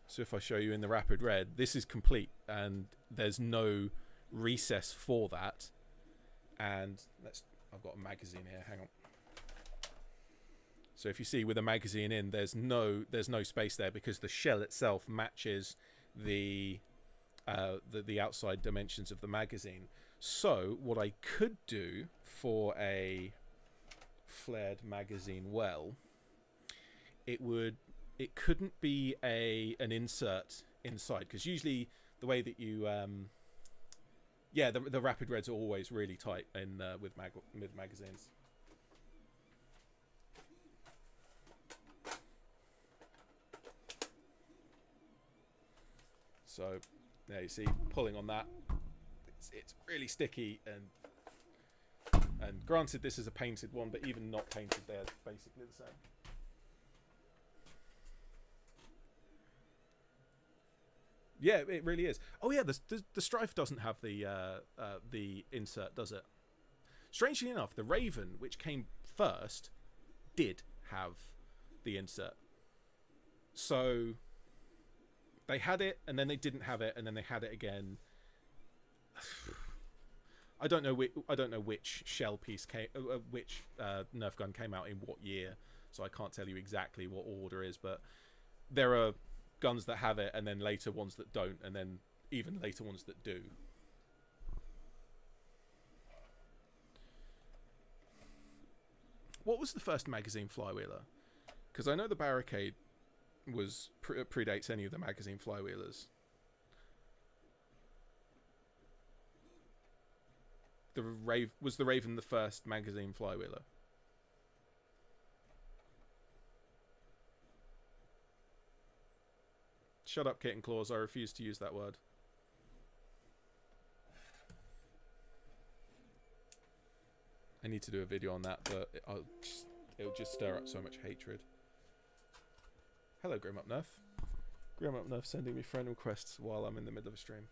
So if I show you in the Rapid Red, this is complete and there's no recess for that. And I've got a magazine here, hang on. So if you see with a magazine in, there's no space there because the shell itself matches the outside dimensions of the magazine. So what I could do for a flared magazine well, it couldn't be an insert inside, because usually the way that you yeah, the Rapid Reds are always really tight in with magazines. So there you see, pulling on that, it's really sticky, and granted this is a painted one, but even not painted, they're basically the same. Yeah, it really is. Oh yeah, the Strife doesn't have the insert, does it? Strangely enough, the Raven, which came first, did have the insert. So they had it, and then they didn't have it, and then they had it again. I don't know which shell piece came, which Nerf gun came out in what year, so I can't tell you exactly what order is. But there are guns that have it, and then later ones that don't, and then even later ones that do. What was the first magazine flywheeler? Because I know the Barricade was predates any of the magazine flywheelers. Was the Raven the first magazine flywheeler? Shut up, kitten claws. I refuse to use that word. I need to do a video on that, but it'll just stir up so much hatred. Hello, Grim Up Nerf. Grim Up Nerf sending me friend requests while I'm in the middle of a stream.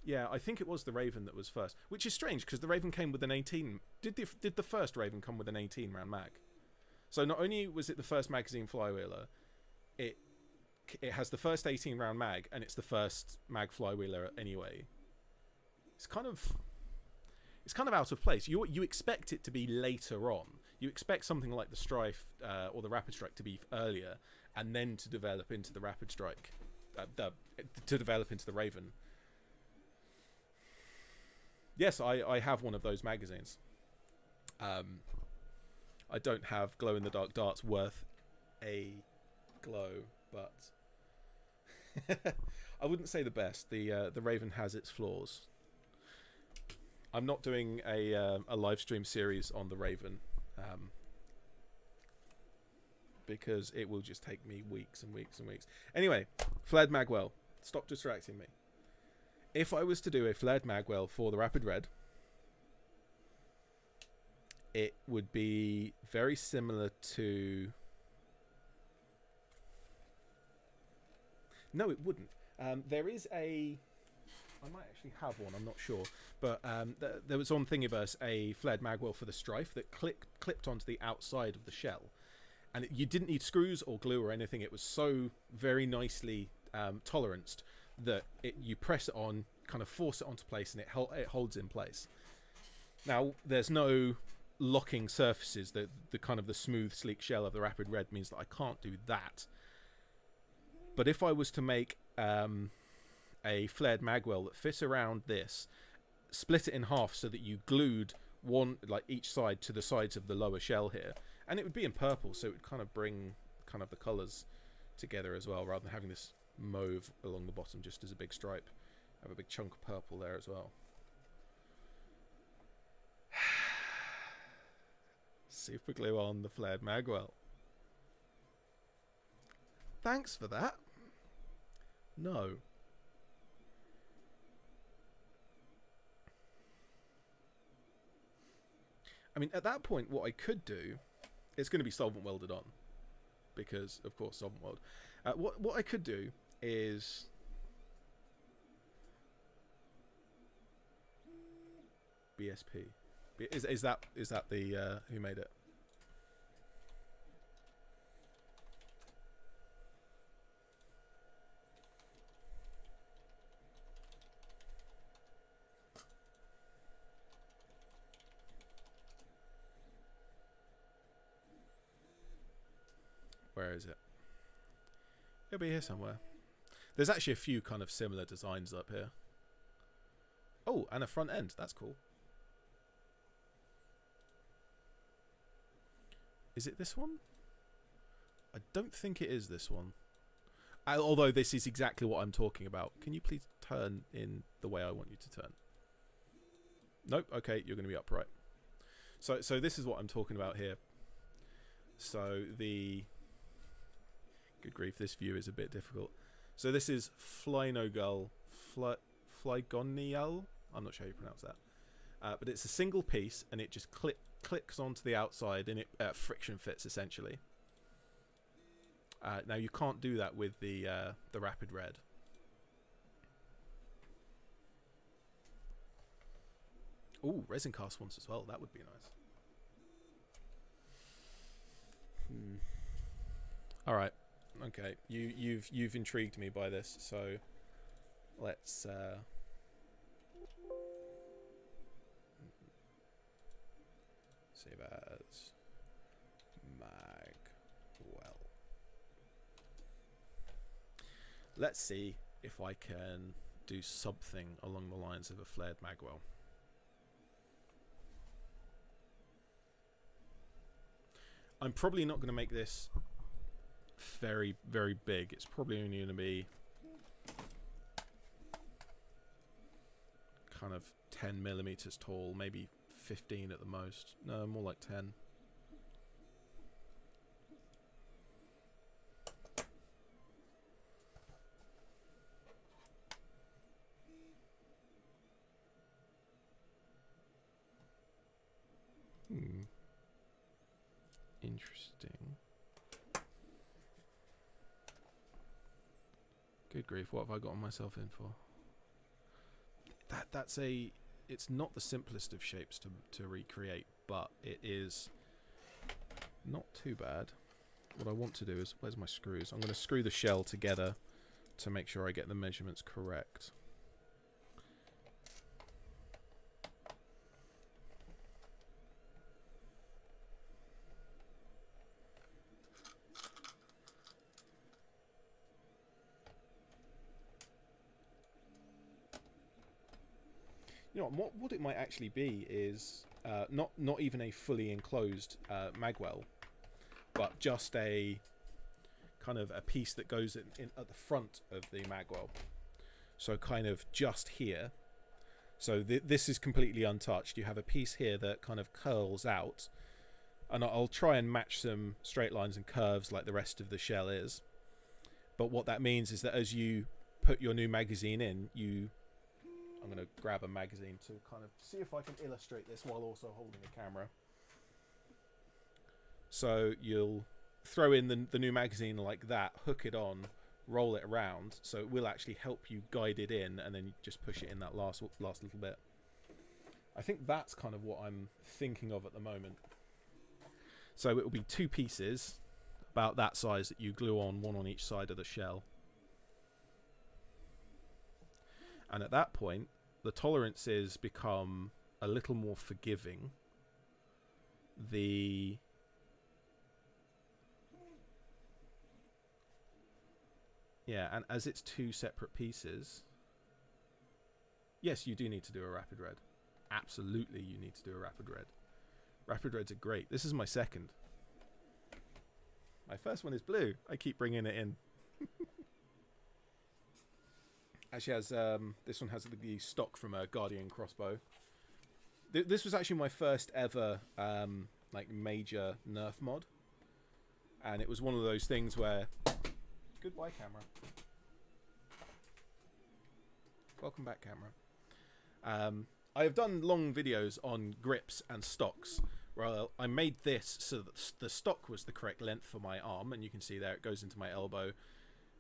Yeah, I think it was the Raven that was first, which is strange because the Raven came with an 18. Did the first Raven come with an 18 round mag? So not only was it the first magazine flywheeler, it has the first 18 round mag, and it's the first mag flywheeler anyway. It's kind of out of place. You expect it to be later on. You expect something like the Strife or the Rapid Strike to be earlier, and then to develop into the Rapid Strike, to develop into the Raven. Yes, I have one of those magazines. I don't have glow-in-the-dark darts worth a glow, but I wouldn't say the best. The Raven has its flaws. I'm not doing a live stream series on the Raven because it will just take me weeks and weeks and weeks. Anyway, flared magwell. Stop distracting me. If I was to do a flared magwell for the Rapid Red, it would be very similar to... No, it wouldn't. There is a... I might actually have one, I'm not sure. But there was on Thingiverse a flared magwell for the Strife that clipped onto the outside of the shell. And you didn't need screws or glue or anything. It was so very nicely toleranced that you press it on, kind of force it onto place, and it holds in place. Now, there's no locking surfaces. The kind of the smooth, sleek shell of the Rapid Red means that I can't do that. But if I was to make a flared magwell that fits around this, split it in half so that you glued one, like each side to the sides of the lower shell here, and it would be in purple, so it would kind of bring kind of the colours together as well, rather than having this mauve along the bottom just as a big stripe. Have a big chunk of purple there as well. Super glue on the flared magwell. Thanks for that. No. I mean, at that point, what I could do, it's going to be solvent welded on, because of course solvent weld. What I could do is BSP. Is that the who made it? Where is it? It'll be here somewhere. There's actually a few kind of similar designs up here. Oh, and a front end. That's cool. Is it this one? I don't think it is this one. Although this is exactly what I'm talking about. Can you please turn in the way I want you to turn? Nope. Okay, you're going to be upright. So this is what I'm talking about here. So the... Good grief, this view is a bit difficult. So this is Flynogul, Flygonial. I'm not sure how you pronounce that. But it's a single piece, and it just clicks onto the outside, and it friction fits essentially. Now you can't do that with the Rapid Red. Ooh, resin cast ones as well. That would be nice. All right. Okay, you've intrigued me by this, so let's save as magwell. Let's see if I can do something along the lines of a flared magwell. I'm probably not going to make this very, very big. It's probably only going to be kind of 10 millimeters tall, maybe 15 at the most. No, more like 10. Interesting. Good grief, what have I gotten myself in for? It's not the simplest of shapes to recreate, but it is not too bad. What I want to do is, where's my screws? I'm going to screw the shell together to make sure I get the measurements correct. You know what it might actually be is not even a fully enclosed magwell, but just a kind of a piece that goes in at the front of the magwell. So kind of just here. So this is completely untouched. You have a piece here that kind of curls out, and I'll try and match some straight lines and curves like the rest of the shell is. But what that means is that as you put your new magazine in, I'm going to grab a magazine to kind of see if I can illustrate this while also holding a camera. So you'll throw in the new magazine like that, hook it on, roll it around, so it will actually help you guide it in, and then you just push it in that last little bit. I think that's kind of what I'm thinking of at the moment. So it will be 2 pieces about that size that you glue on, one on each side of the shell. And at that point, the tolerances become a little more forgiving. Yeah, and as it's 2 separate pieces, yes, you do need to do a rapid red. Absolutely, you need to do a rapid red. Rapid reds are great. This is my second. My first one is blue. I keep bringing it in. Actually, has this one has the stock from a Guardian crossbow. This was actually my first ever like major nerf mod, and it was one of those things where, goodbye camera, welcome back camera. I have done long videos on grips and stocks where I made this so that the stock was the correct length for my arm, and you can see there it goes into my elbow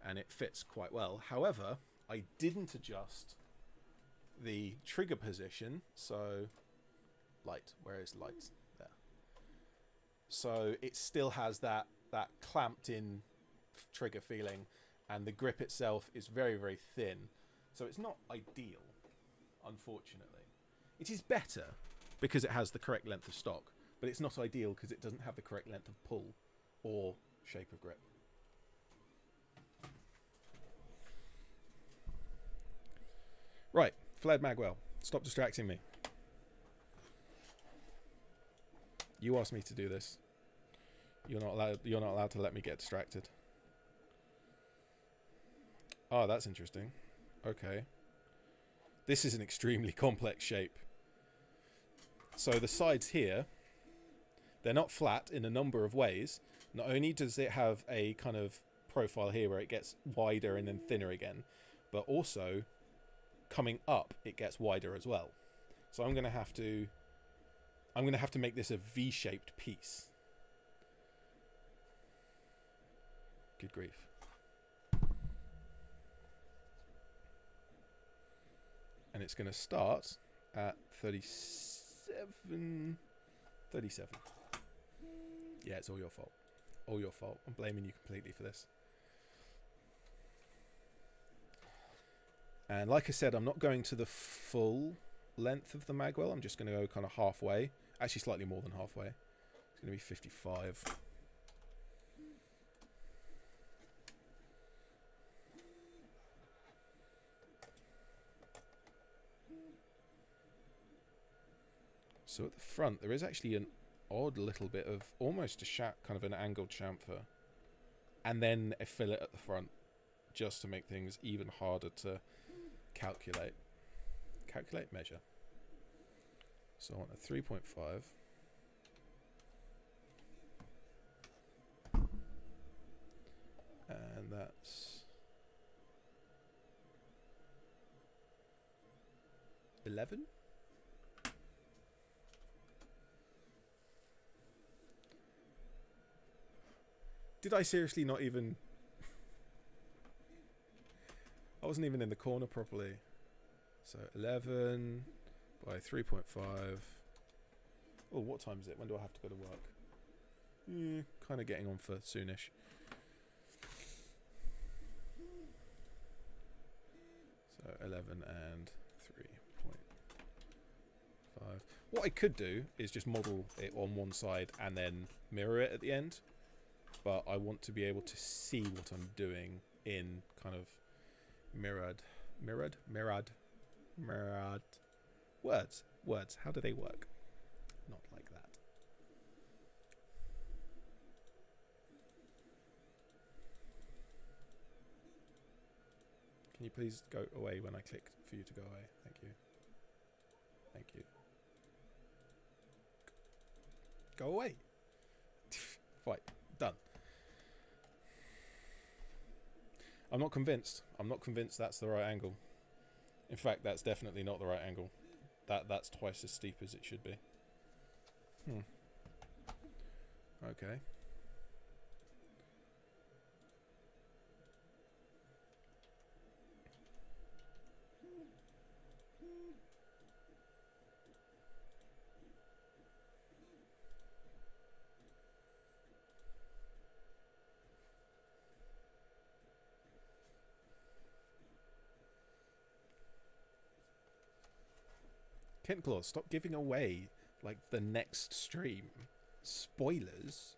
and it fits quite well. However, I didn't adjust the trigger position, so light, where is light? There. So it still has that clamped in trigger feeling, and the grip itself is very, very thin. So it's not ideal, unfortunately. It is better because it has the correct length of stock, but it's not ideal because it doesn't have the correct length of pull or shape of grip. Right, flared magwell, stop distracting me. You asked me to do this. You're not allowed to let me get distracted. Oh, that's interesting. Okay. This is an extremely complex shape. So the sides here, they're not flat in a number of ways. Not only does it have a kind of profile here where it gets wider and then thinner again, but also coming up it gets wider as well. So I'm going to have to make this a V-shaped piece. Good grief. And it's going to start at 37. Yeah, it's all your fault. All your fault. I'm blaming you completely for this. And like I said, I'm not going to the full length of the magwell. I'm just going to go kind of halfway. Actually, slightly more than halfway. It's going to be 55. So at the front, there is actually an odd little bit of almost a kind of an angled chamfer, and then a fillet at the front, just to make things even harder to calculate. Calculate, measure. So I want a 3.5. And that's 11. Did I seriously not even... I wasn't even in the corner properly. So 11 by 3.5. Oh, what time is it? When do I have to go to work? Kind of getting on for soonish. So 11 and 3.5. What I could do is just model it on one side and then mirror it at the end. But I want to be able to see what I'm doing in kind of mirrored words. How do they work? Not like that. Can you please go away when I click for you to go away? Thank you. Thank you. Go away. Right, done. I'm not convinced. I'm not convinced that's the right angle. In fact, that's definitely not the right angle. That's twice as steep as it should be. Okay. Kent Claus, stop giving away like the next stream spoilers.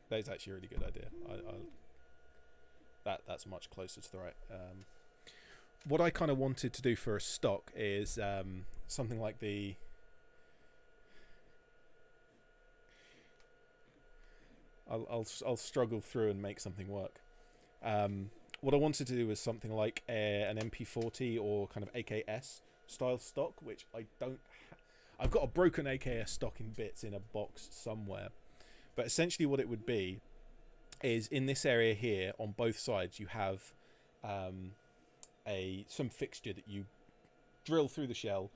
That is actually a really good idea. That's much closer to the right. What I kind of wanted to do for a stock is something like the. I'll struggle through and make something work. What I wanted to do was something like an MP40 or kind of AKS style stock, which I don't. I've got a broken AKS stock in bits in a box somewhere, but essentially what it would be is in this area here on both sides you have some fixture that you drill through the shell,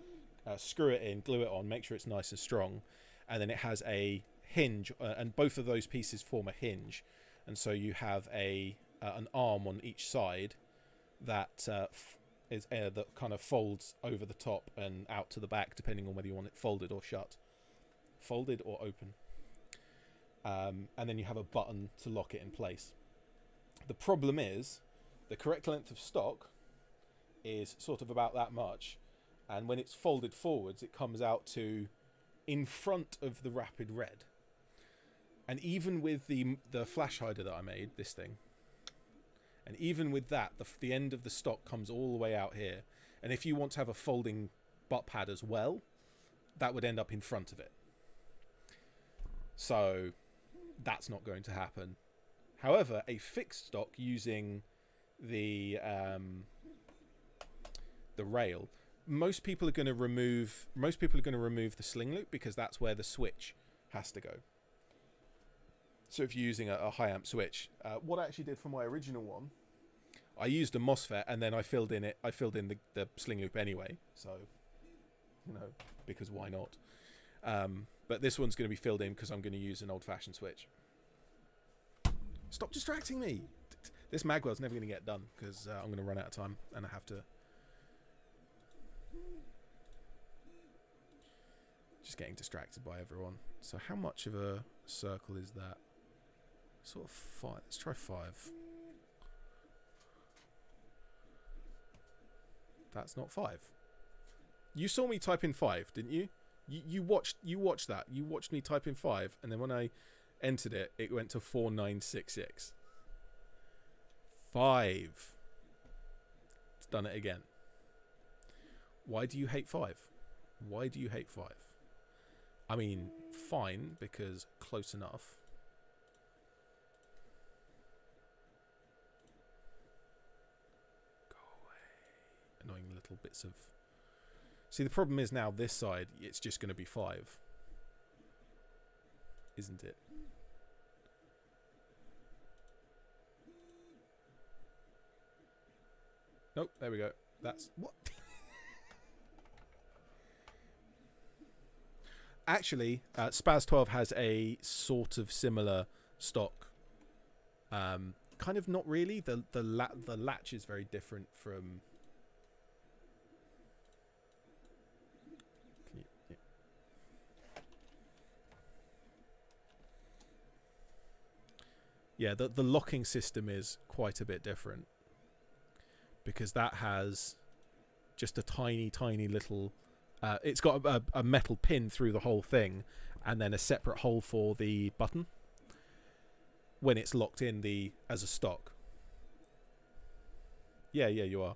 screw it in, glue it on, make sure it's nice and strong, and then it has a hinge, and both of those pieces form a hinge, and so you have an arm on each side that that kind of folds over the top and out to the back, depending on whether you want it folded or shut, folded or open. And then you have a button to lock it in place. The problem is the correct length of stock is sort of about that much, and when it's folded forwards it comes out to in front of the rapid red. And even with the flash hider that I made, this thing, and even with that, the end of the stock comes all the way out here. And if you want to have a folding butt pad as well, that would end up in front of it. So that's not going to happen. However, a fixed stock using the rail, most people are going to remove the sling loop, because that's where the switch has to go. So if you're using a high amp switch, what I actually did for my original one, I used a MOSFET and then I filled in the sling loop anyway. So, you know, because why not? But this one's going to be filled in because I'm going to use an old-fashioned switch. Stop distracting me! This magwell's never going to get done because I'm going to run out of time and I have to. Just getting distracted by everyone. So how much of a circle is that? Sort of 5. Let's try 5. That's not 5. You saw me type in 5, didn't you? You watched that. You watched me type in 5, and then when I entered it, it went to 4966. 5. It's done it again. Why do you hate 5? Why do you hate 5? I mean, fine, because close enough. Annoying little bits of. See, the problem is now this side, it's just going to be 5, isn't it? Nope, there we go. That's what. Actually, Spaz 12 has a sort of similar stock. Kind of not really. The latch is very different from. Yeah, the locking system is quite a bit different, because that has just a tiny little. It's got a metal pin through the whole thing, and then a separate hole for the button when it's locked in as a stock. Yeah, you are.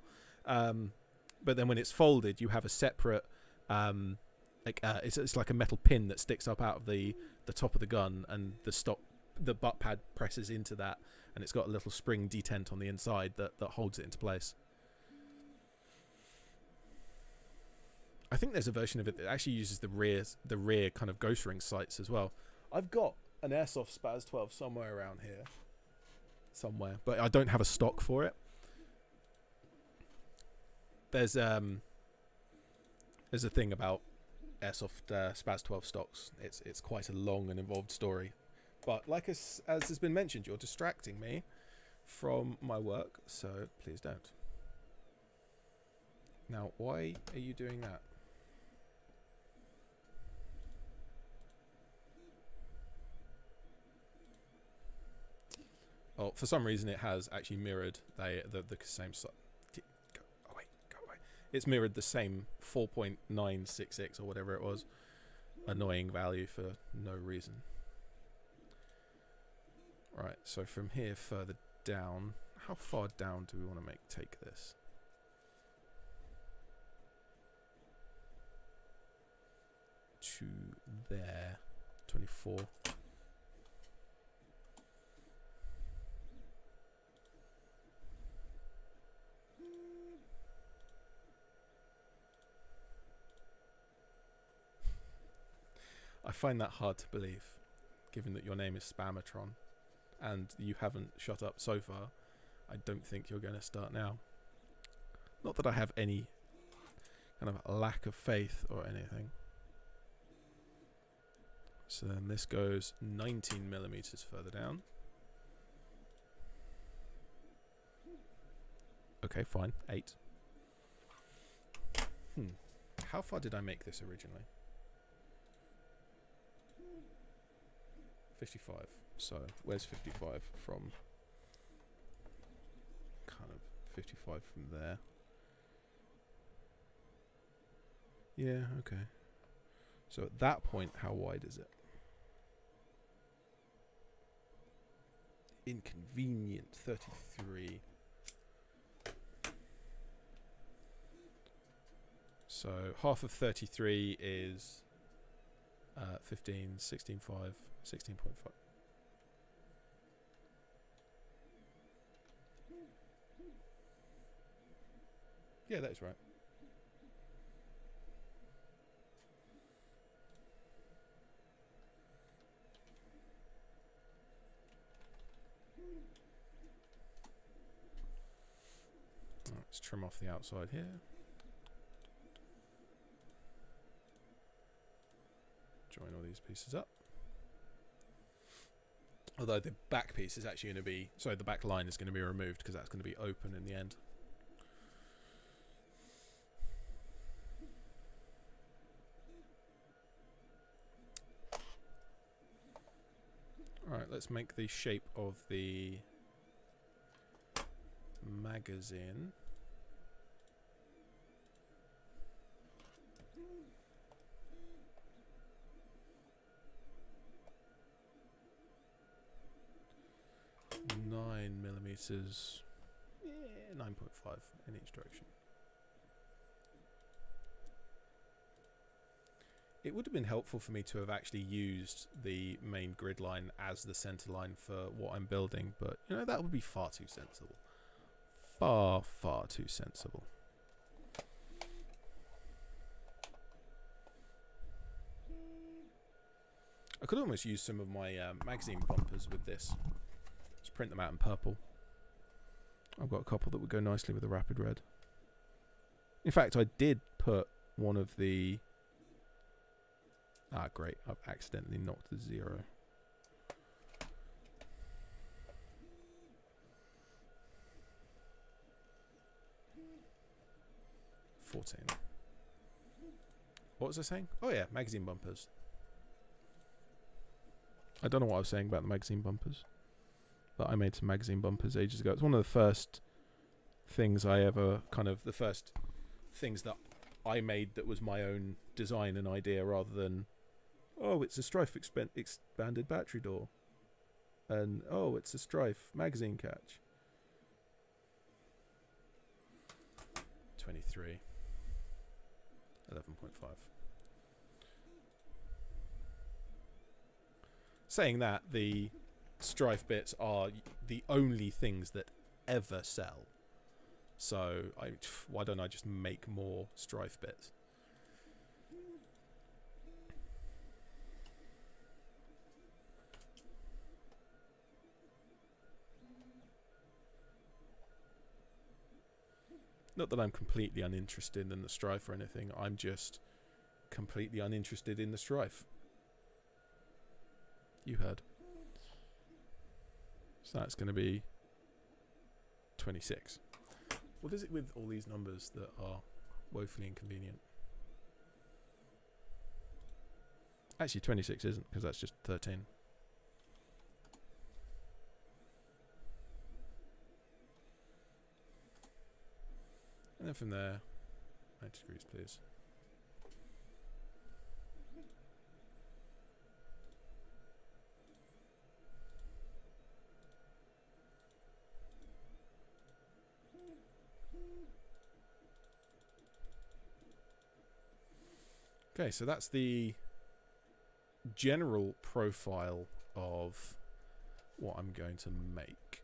But then when it's folded, you have a separate it's like a metal pin that sticks up out of the top of the gun, and the butt pad presses into that, and it's got a little spring detent on the inside that holds it into place. I think there's a version of it that actually uses the rear kind of ghost ring sights as well. I've got an airsoft Spaz 12 somewhere around here, but I don't have a stock for it. There's a thing about airsoft Spaz 12 stocks. It's quite a long and involved story, but like as has been mentioned, you're distracting me from my work, so please don't. Now, why are you doing that? Oh, for some reason it has actually mirrored the same. Go away, go away. It's mirrored the same 4.966 or whatever it was. Annoying value for no reason. Right, so from here further down, how far down do we want to take this? To there, 24. I find that hard to believe, given that your name is Spamatron, and you haven't shut up so far. I don't think you're going to start now. Not that I have any kind of lack of faith or anything. So then this goes 19 millimeters further down. Okay, fine. 8. How far did I make this originally? 55. So where's 55 from? Kind of 55 from there. Yeah, okay. So at that point, how wide is it? Inconvenient. 33. So half of 33 is 15, 16.5, 16.5. Yeah, that is right. Let's trim off the outside here. Join all these pieces up. Although the back piece is actually going to be, sorry, the back line is going to be removed because that's going to be open in the end. Alright, let's make the shape of the magazine. Millimeters, yeah, 9.5 in each direction. It would have been helpful for me to have actually used the main grid line as the center line for what I'm building, but you know, that would be far too sensible. Far, far too sensible. I could almost use some of my magazine bumpers with this. Just print them out in purple. I've got a couple that would go nicely with the rapid red. In fact, I did put one of the... Ah, great. I've accidentally knocked the 0. $14. What was I saying? Oh yeah, magazine bumpers. I don't know what I was saying about the magazine bumpers. But I made some magazine bumpers ages ago. It's one of the first things I ever the first things that I made that was my own design and idea, rather than, oh, it's a Strife expanded battery door, and oh, it's a Strife magazine catch. 23. 11.5. Saying that, the Strife bits are the only things that ever sell. So why don't I just make more Strife bits? Not that I'm completely uninterested in the Strife or anything. I'm just completely uninterested in the strife. You heard. So that's going to be 26. What is it with all these numbers that are woefully inconvenient? Actually, 26 isn't, because that's just 13. And then from there, 90 degrees, please. Okay, so that's the general profile of what I'm going to make.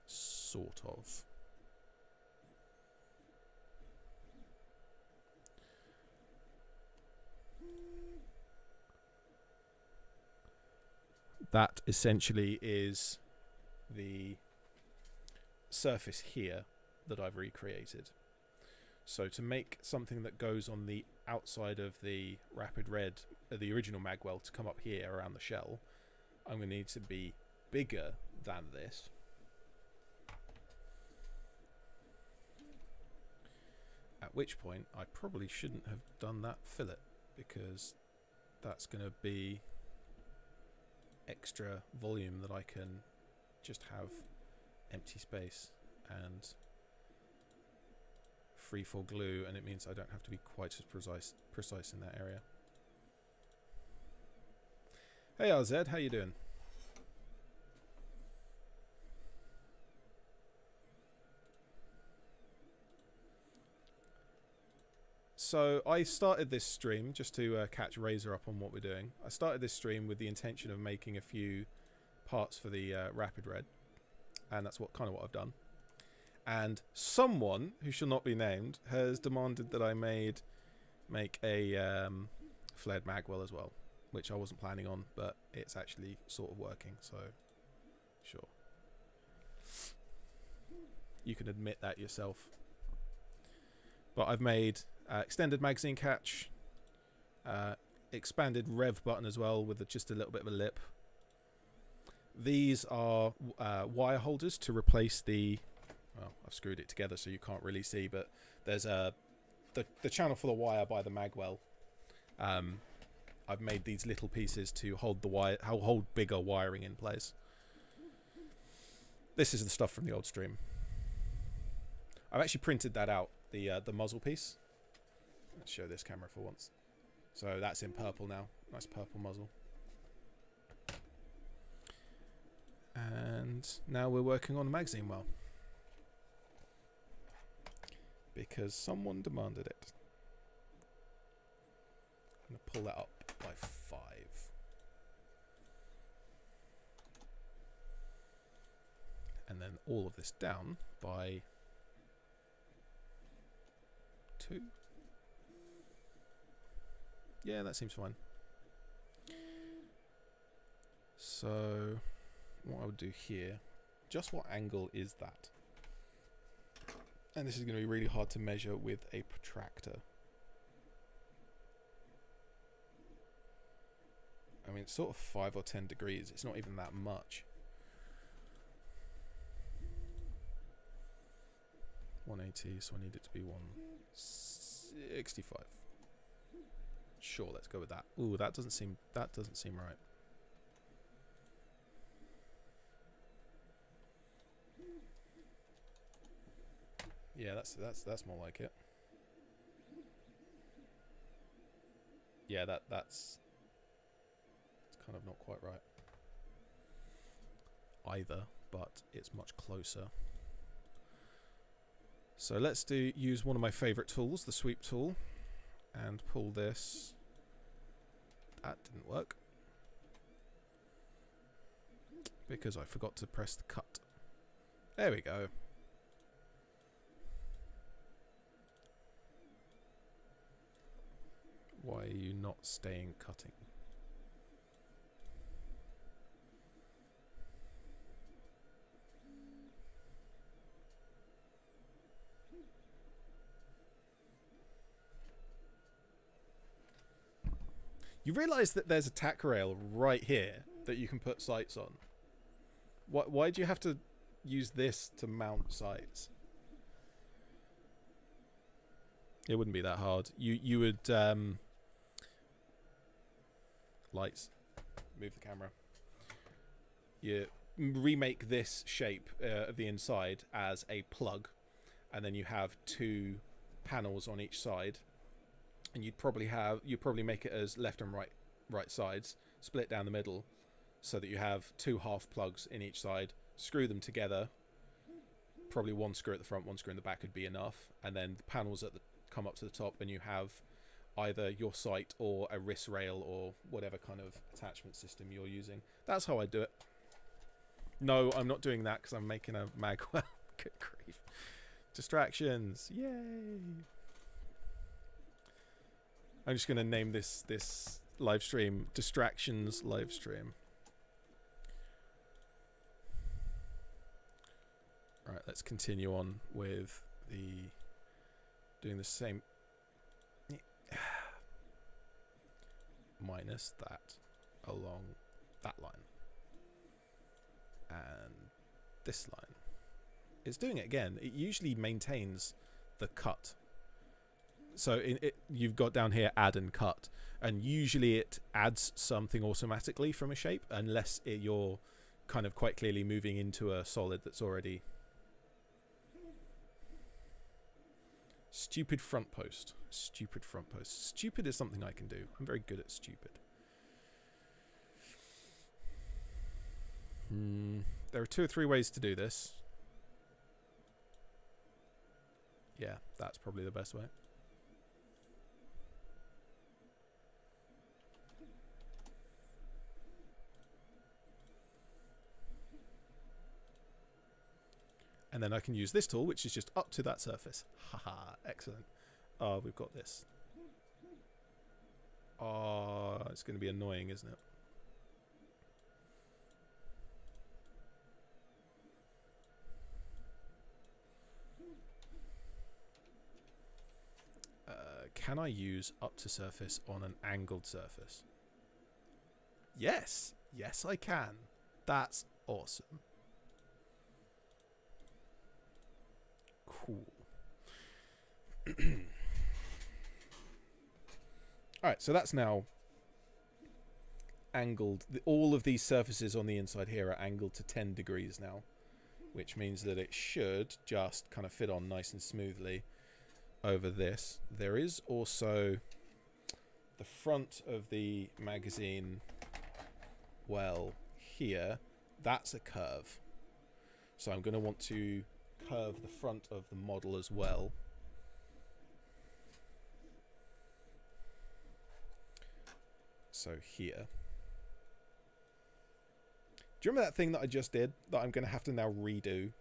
Sort of. That essentially is the surface here that I've recreated. So to make something that goes on the outside of the Rapid Red, the original magwell, to come up here around the shell, I'm going to need to be bigger than this. At which point I probably shouldn't have done that fillet, because that's going to be extra volume that I can just have empty space and free for glue, and it means I don't have to be quite as precise in that area. Hey RZ, how you doing? So I started this stream, just to catch Razor up on what we're doing. I started this stream with the intention of making a few parts for the Rapid Red, and that's kind of what I've done. And someone who shall not be named has demanded that I make a flared magwell as well, which I wasn't planning on, but it's actually sort of working, so sure. You can admit that yourself. But I've made extended magazine catch, expanded rev button as well with just a little bit of a lip. These are wire holders to replace the... Well, I've screwed it together so you can't really see, but there's the channel for the wire by the magwell. I've made these little pieces to hold the wire, hold bigger wiring in place. This is the stuff from the old stream. I've actually printed that out, the muzzle piece. Let's show this camera for once. So that's in purple now. Nice purple muzzle. And now we're working on the magazine well, because someone demanded it. I'm going to pull that up by 5. And then all of this down by 2. Yeah, that seems fine. So what I would do here, just what angle is that? And this is going to be really hard to measure with a protractor. I mean, it's sort of 5 or 10 degrees. It's not even that much. 180, so I need it to be 165. Sure, let's go with that. Ooh, that doesn't seem right. Yeah, that's more like it. Yeah, that's kind of not quite right either, but it's much closer. So let's use one of my favorite tools, the sweep tool, and pull this. That didn't work because I forgot to press the cut. There we go. Why are you not staying cutting? You realise that there's a tack rail right here that you can put sights on. Why do you have to use this to mount sights? It wouldn't be that hard. You would lights. Move the camera. You remake this shape of the inside as a plug, and then you have 2 panels on each side, and you'd probably make it as left and right sides, split down the middle, so that you have 2 half plugs in each side. Screw them together. Probably 1 screw at the front, 1 screw in the back would be enough, and then the panels come up to the top, and you have either your sight or a wrist rail or whatever kind of attachment system you're using. That's how I do it. No, I'm not doing that because I'm making a magwell. Good grief. Distractions. Yay. I'm just going to name this live stream Distractions live stream. Alright, let's continue on with doing the same. Minus that along that line. And this line. It's doing it again. It usually maintains the cut. So you've got down here add and cut. And usually it adds something automatically from a shape, unless you're kind of quite clearly moving into a solid that's already... Stupid front post. Stupid front post. Stupid is something I can do. I'm very good at stupid. There are 2 or 3 ways to do this. Yeah, that's probably the best way. And then I can use this tool, which is just up to that surface. Haha, excellent. Oh, we've got this. Oh, it's going to be annoying, isn't it? Can I use up to surface on an angled surface? Yes. Yes, I can. That's awesome. Cool. Alright, so that's now angled. All of these surfaces on the inside here are angled to 10 degrees now, which means that it should just kind of fit on nice and smoothly over this. There is also the front of the magazine well here. That's a curve. So I'm going to want to curve the front of the model as well. So here. Do you remember that thing that I just did that I'm going to have to now redo?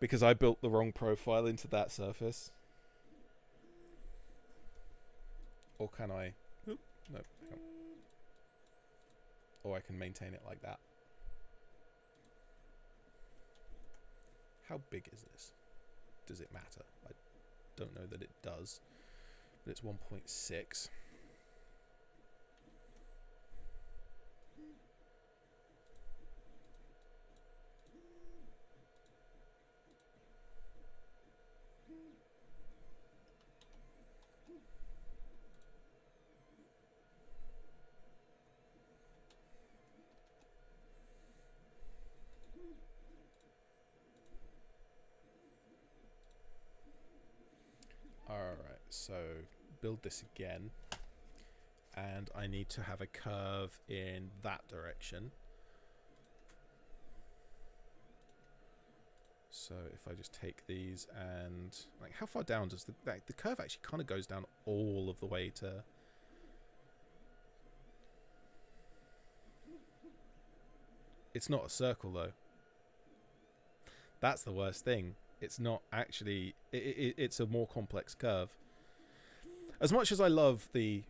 Because I built the wrong profile into that surface. Or can I? Oop, no. Or I can maintain it like that. How big is this? Does it matter? I don't know that it does. But it's 1.6. Alright, so build this again. And I need to have a curve in that direction. So if I just take these and... like, how far down does the curve actually kind of goes down all of the way to... It's not a circle, though. That's the worst thing. It's not actually... It's a more complex curve. As much as I love the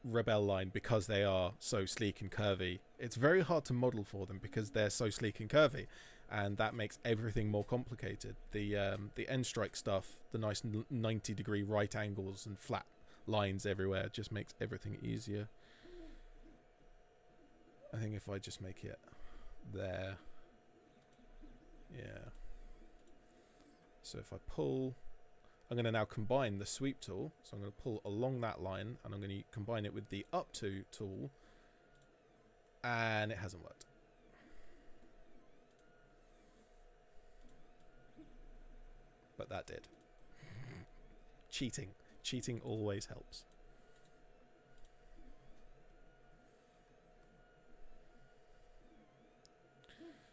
Rebel line because they are so sleek and curvy, it's very hard to model for them because they're so sleek and curvy. And that makes everything more complicated. The end strike stuff, the nice 90-degree right angles and flat lines everywhere. It just makes everything easier. I think if I just make it there, yeah. So if I pull, I'm going to now combine the sweep tool. So I'm going to pull along that line, and I'm going to combine it with the up to tool, and it hasn't worked. But that did. Cheating. Cheating always helps.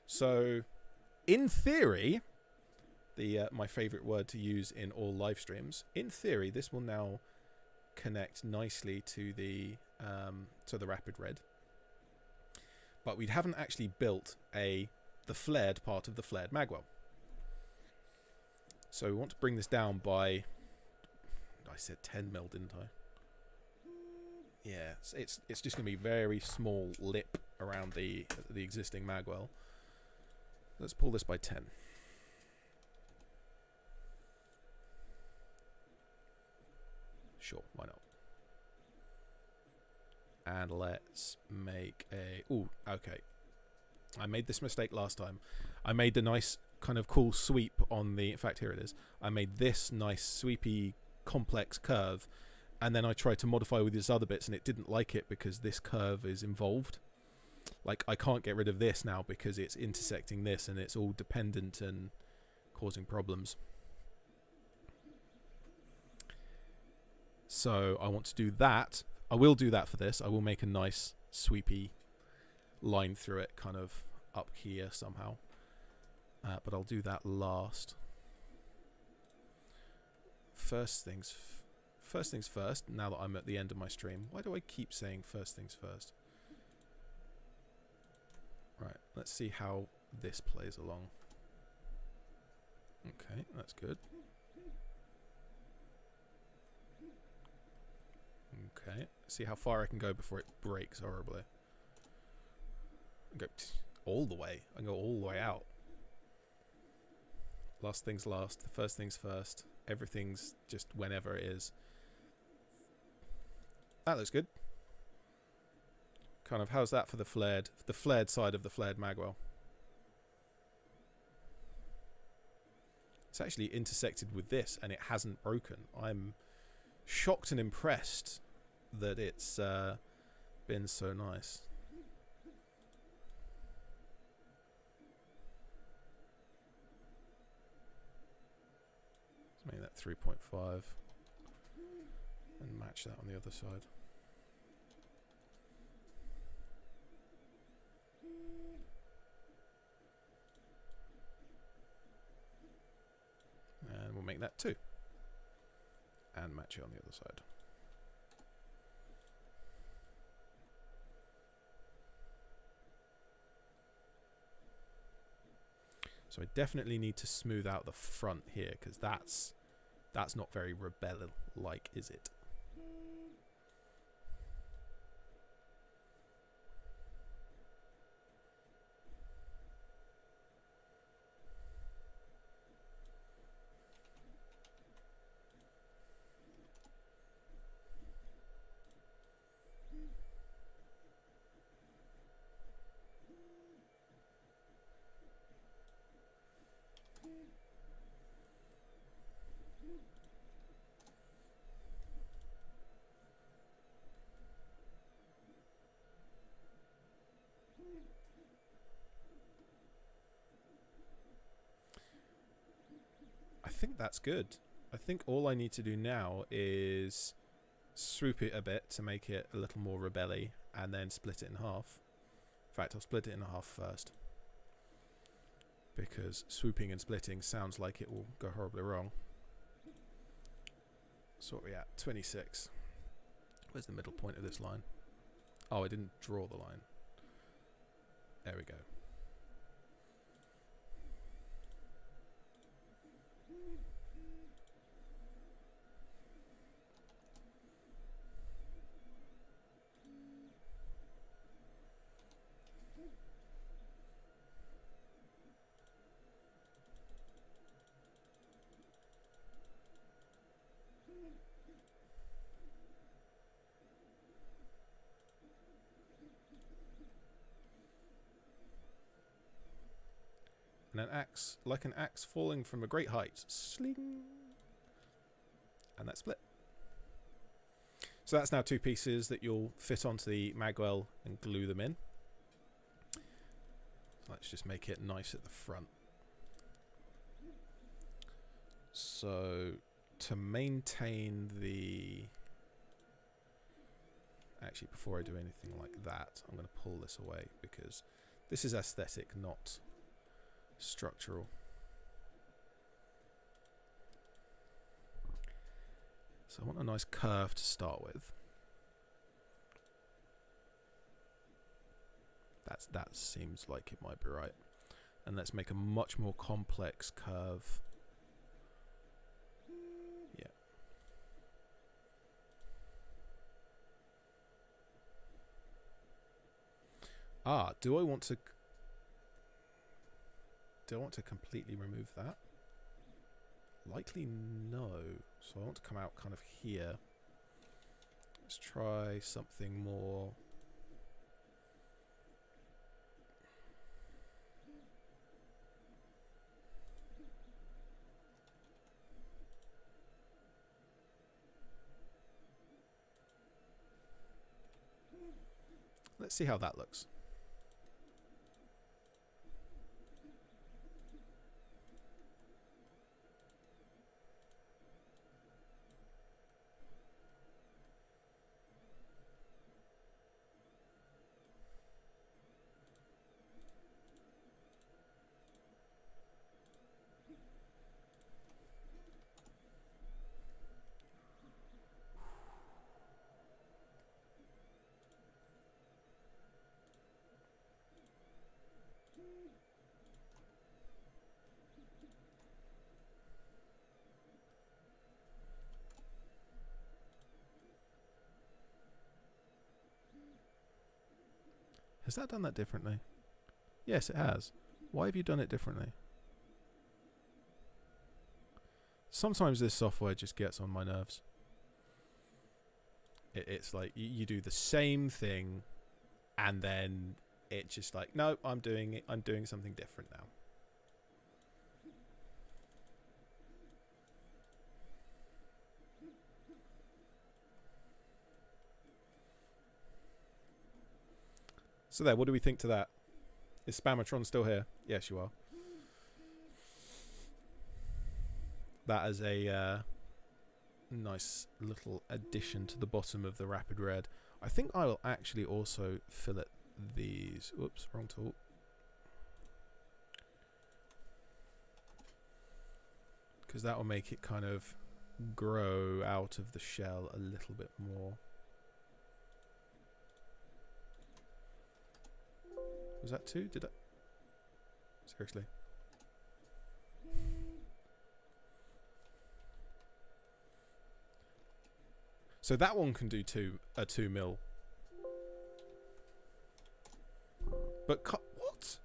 So, in theory, my favorite word to use in all live streams, in theory, this will now connect nicely to the rapid red. But we haven't actually built the flared part of the flared magwell. So we want to bring this down by, I said 10 mil, didn't I? Yeah, it's just going to be very small lip around the existing magwell. Let's pull this by 10. Sure, why not? And let's make a... Ooh, okay. I made this mistake last time. I made the nice kind of cool sweep on the... In fact, here it is. I made this nice sweepy complex curve, and then I tried to modify with these other bits, and it didn't like it because this curve is involved. Like, I can't get rid of this now because it's intersecting this, and it's all dependent and causing problems. So I want to do that. I will do that for this. I will make a nice sweepy line through it, kind of up here somehow. But I'll do that last. First things first, now that I'm at the end of my stream. Why do I keep saying first things first? Right, let's see how this plays along. Okay, that's good. Okay, see how far I can go before it breaks horribly. I go all the way. I go all the way out. Last things last. First things first. Everything's just whenever it is. That looks good. Kind of, how's that for the flared side of the flared magwell? It's actually intersected with this, and it hasn't broken. I'm shocked and impressed that it's been so nice. Let's make that 3.5 and match that on the other side. And we'll make that 2 and match it on the other side. So I definitely need to smooth out the front here, because that's not very rebel-like, is it? I think that's good. I think all I need to do now is swoop it a bit to make it a little more rebelly, and then split it in half. In fact, I'll split it in half first, because swooping and splitting sounds like it will go horribly wrong. So what are we at? 26. Where's the middle point of this line? Oh, I didn't draw the line. There we go. And an axe, like an axe falling from a great height. Sling. And that's split. So that's now 2 pieces that you'll fit onto the magwell and glue them in. So let's just make it nice at the front. So to maintain the... Actually, before I do anything like that, I'm going to pull this away because this is aesthetic, not structural. So I want a nice curve to start with. That seems like it might be right. And let's make a much more complex curve. Yeah. Ah, do I want to completely remove that? Likely no. So I want to come out kind of here. Let's try something more. Let's see how that looks. Has that done that differently? Yes, it has. Why have you done it differently? Sometimes this software just gets on my nerves. It's like you do the same thing and then it's just like, no, I'm doing something different now. So there, what do we think to that? Is Spamatron still here? Yes, you are. That is a nice little addition to the bottom of the Rapid Red. I think I will actually also fillet these. Oops, wrong tool. Because that will make it kind of grow out of the shell a little bit more. Was that 2? Did I? Seriously. So that one can do a 2 mil. But what?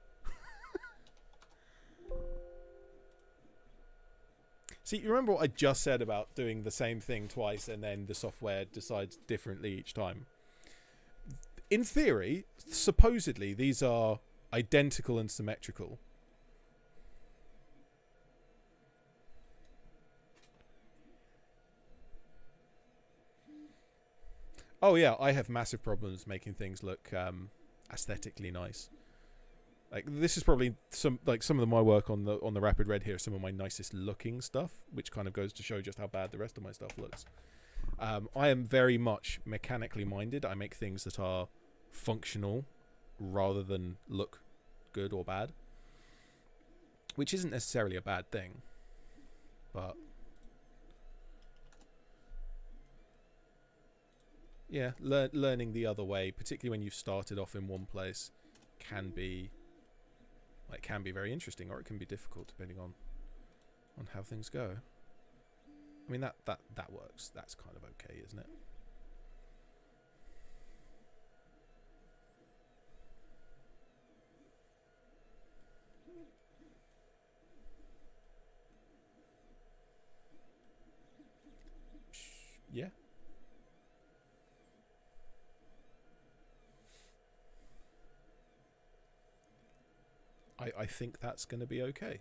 See, you remember what I just said about doing the same thing twice and then the software decides differently each time? In theory, supposedly, these are identical and symmetrical. Oh yeah, I have massive problems making things look aesthetically nice. Like this is probably some of my work on the Rapid Red here, some of my nicest looking stuff, which kind of goes to show just how bad the rest of my stuff looks. I am very much mechanically minded. I make things that are functional rather than look good or bad, which isn't necessarily a bad thing, but yeah, learning the other way, particularly when you've started off in one place, can be very interesting, or it can be difficult depending on how things go. I mean that works. That's kind of okay, isn't it? Yeah. I think that's going to be okay.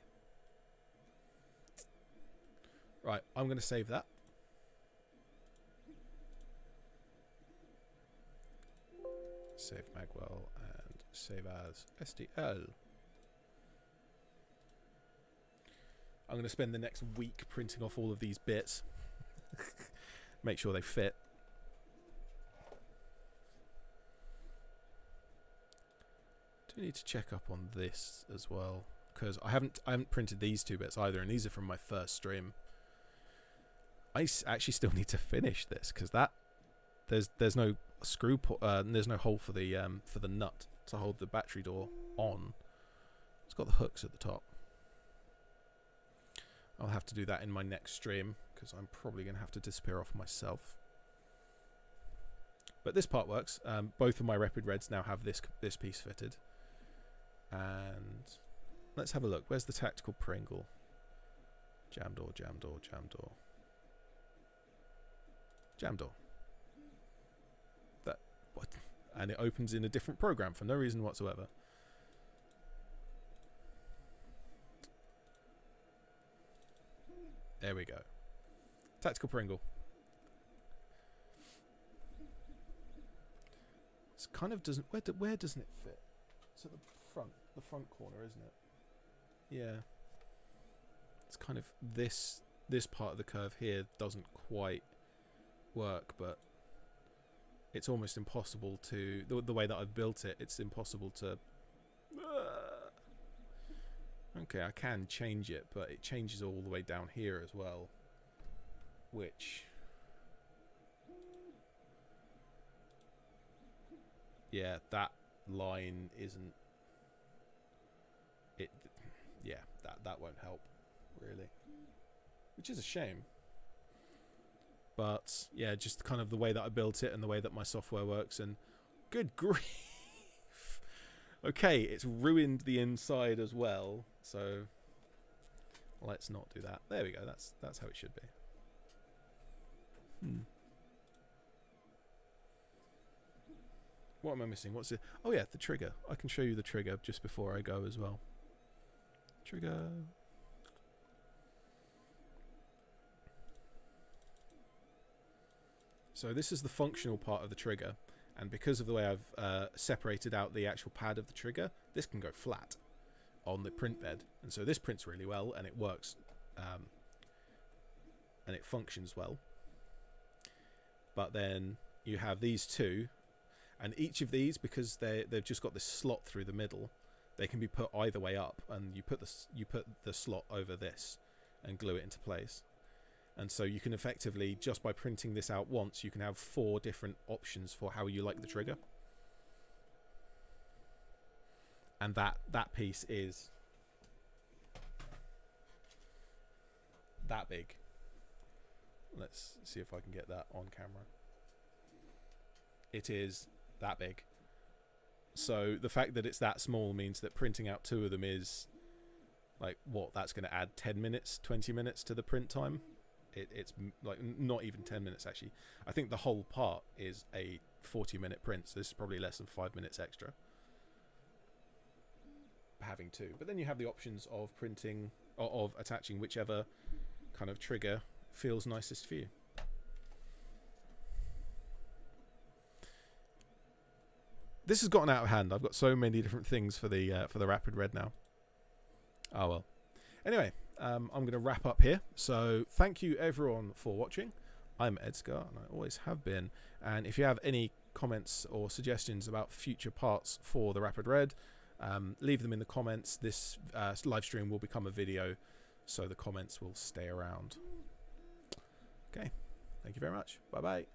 Right, I'm going to save that. Save Magwell and save as STL. I'm going to spend the next week printing off all of these bits. Make sure they fit. Do need to check up on this as well, because I haven't printed these two bits either, and these are from my first stream. I actually still need to finish this because that there's no screw there's no hole for the nut to hold the battery door on. It's got the hooks at the top. I'll have to do that in my next stream because I'm probably going to have to disappear off myself. But this part works. Both of my Rapid Reds now have this piece fitted. And let's have a look. Where's the tactical Pringle? Jam door, jam door, jam door. Jam door. That what? And it opens in a different program for no reason whatsoever. There we go. Tactical Pringle. It's kind of doesn't. Where doesn't it fit? It's at the front corner, isn't it? Yeah. It's kind of this part of the curve here doesn't quite work, but it's almost impossible to the way that I've built it. It's impossible to. Okay, I can change it, but it changes all the way down here as well, which, yeah, that line isn't it. Yeah, that won't help really, which is a shame. But yeah, just kind of the way that I built it and the way that my software works, and good grief. Okay, it's ruined the inside as well, so let's not do that. There we go. That's how it should be. What am I missing? What's it? Oh yeah, the trigger. I can show you the trigger just before I go as well. Trigger. So this is the functional part of the trigger. And because of the way I've separated out the actual pad of the trigger, this can go flat on the print bed. And so this prints really well, and it works, and it functions well. But then you have these two, and each of these, because they've just got this slot through the middle, they can be put either way up, and you put the slot over this and glue it into place. And so you can effectively, just by printing this out once, you can have 4 different options for how you like the trigger. And that piece is that big. Let's see if I can get that on camera. It is that big. So the fact that it's that small means that printing out 2 of them is like, what, that's going to add 10 minutes, 20 minutes to the print time. It's like not even 10 minutes actually. I think the whole part is a 40-minute print, so this is probably less than 5 minutes extra having 2. But then you have the options of printing or of attaching whichever kind of trigger feels nicest for you. This has gotten out of hand. I've got so many different things for the Rapid Red now. Oh well. Anyway, I'm going to wrap up here. So thank you everyone for watching. I'm ED-SKaR, and I always have been. And if you have any comments or suggestions about future parts for the Rapid Red, leave them in the comments. This live stream will become a video, so the comments will stay around. Okay, thank you very much. Bye bye.